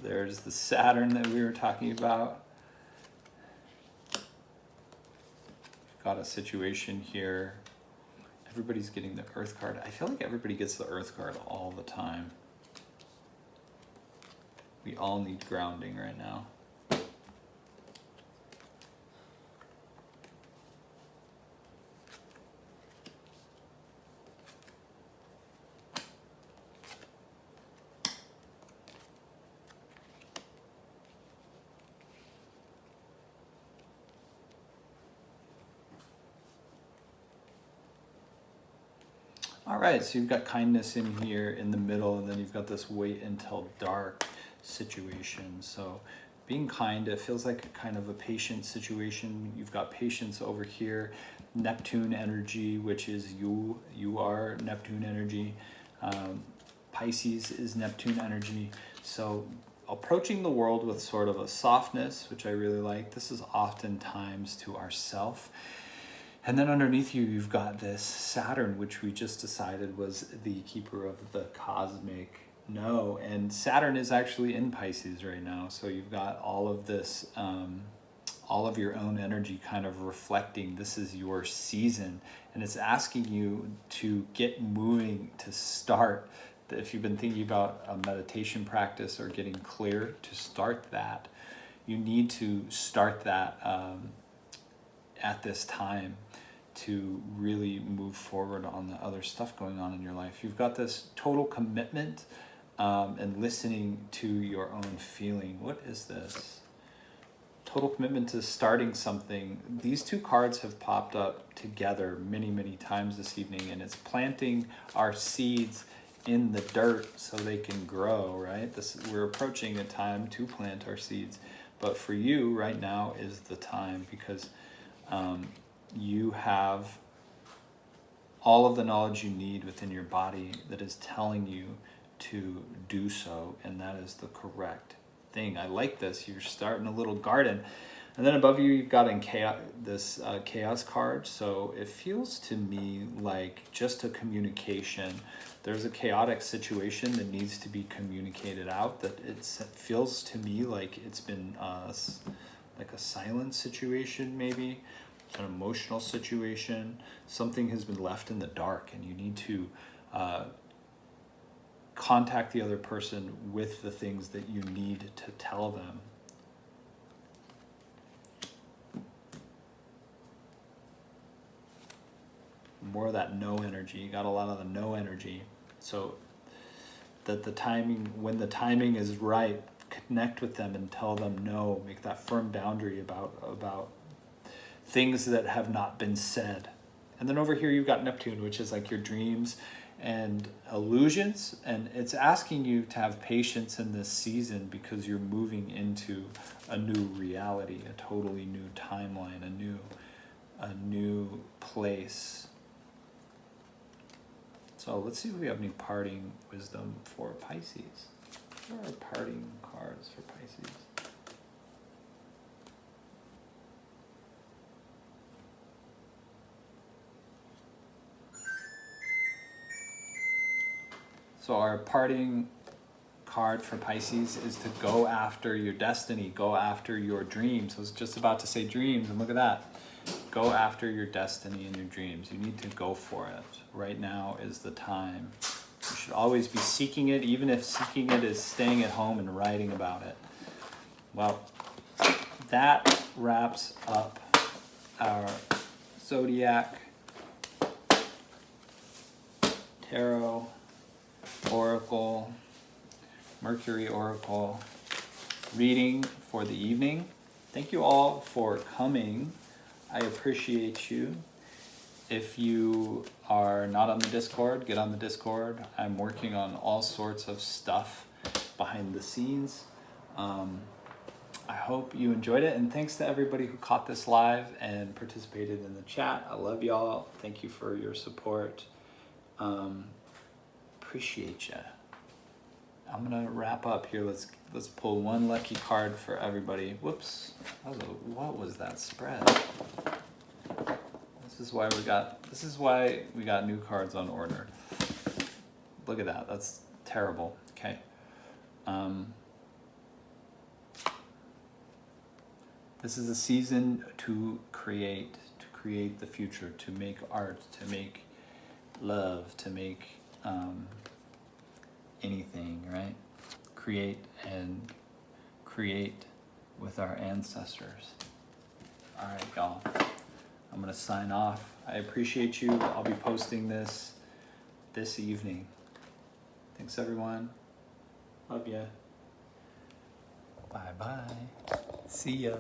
There's the Saturn that we were talking about. We've got a situation here. Everybody's getting the Earth card. I feel like everybody gets the Earth card all the time. We all need grounding right now. All right, so you've got kindness in here in the middle, and then you've got this wait until dark situation. So being kind, it feels like kind of a patient situation. You've got patience over here. Neptune energy, which is you are Neptune energy. Pisces is Neptune energy. So approaching the world with sort of a softness, which I really like. This is oftentimes to ourself. And then underneath you, you've got this Saturn, which we just decided was the keeper of the cosmic no. And Saturn is actually in Pisces right now. So you've got all of this all of your own energy kind of reflecting this is your season, and it's asking you to get moving, to start. If you've been thinking about a meditation practice or getting clear, to start that, you need to start that at this time to really move forward on the other stuff going on in your life. You've got this total commitment and listening to your own feeling. What is this? Total commitment to starting something. These two cards have popped up together many, many times this evening, and it's planting our seeds in the dirt so they can grow, right? We're approaching a time to plant our seeds. But for you, right now is the time, because you have all of the knowledge you need within your body that is telling you to do so, and that is the correct thing. I like this. You're starting a little garden, and then above you you've got this chaos card. So it feels to me like just a communication. There's a chaotic situation that needs to be communicated out, that it feels to me like it's been like a silent situation, maybe an emotional situation. Something has been left in the dark, and you need to contact the other person with the things that you need to tell them. More of that no energy. You got a lot of the no energy. So that when the timing is right, connect with them and tell them no. Make that firm boundary about things that have not been said. And then over here you've got Neptune, which is like your dreams and illusions, and it's asking you to have patience in this season because you're moving into a new reality, a totally new timeline, a new place. So let's see if we have any parting wisdom for Pisces. What are our parting cards for Pisces? So our parting card for Pisces is to go after your destiny, go after your dreams. I was just about to say dreams, and look at that. Go after your destiny and your dreams. You need to go for it. Right now is the time. You should always be seeking it, even if seeking it is staying at home and writing about it. Well, that wraps up our Zodiac Tarot Oracle, Mercury Oracle reading for the evening. Thank you all for coming. I appreciate you. If you are not on the Discord, get on the Discord. I'm working on all sorts of stuff behind the scenes. I hope you enjoyed it, and thanks to everybody who caught this live and participated in the chat. I love y'all. Thank you for your support. Appreciate you. I'm gonna wrap up here. Let's pull one lucky card for everybody. Whoops. What was that spread? This is why we got new cards on order. Look at that. That's terrible. Okay. This is a season to create the future, to make art, to make love, to make anything, right? Create with our ancestors. All right, y'all. I'm gonna sign off. I appreciate you. I'll be posting this evening. Thanks, everyone. Love ya. Bye-bye. See ya.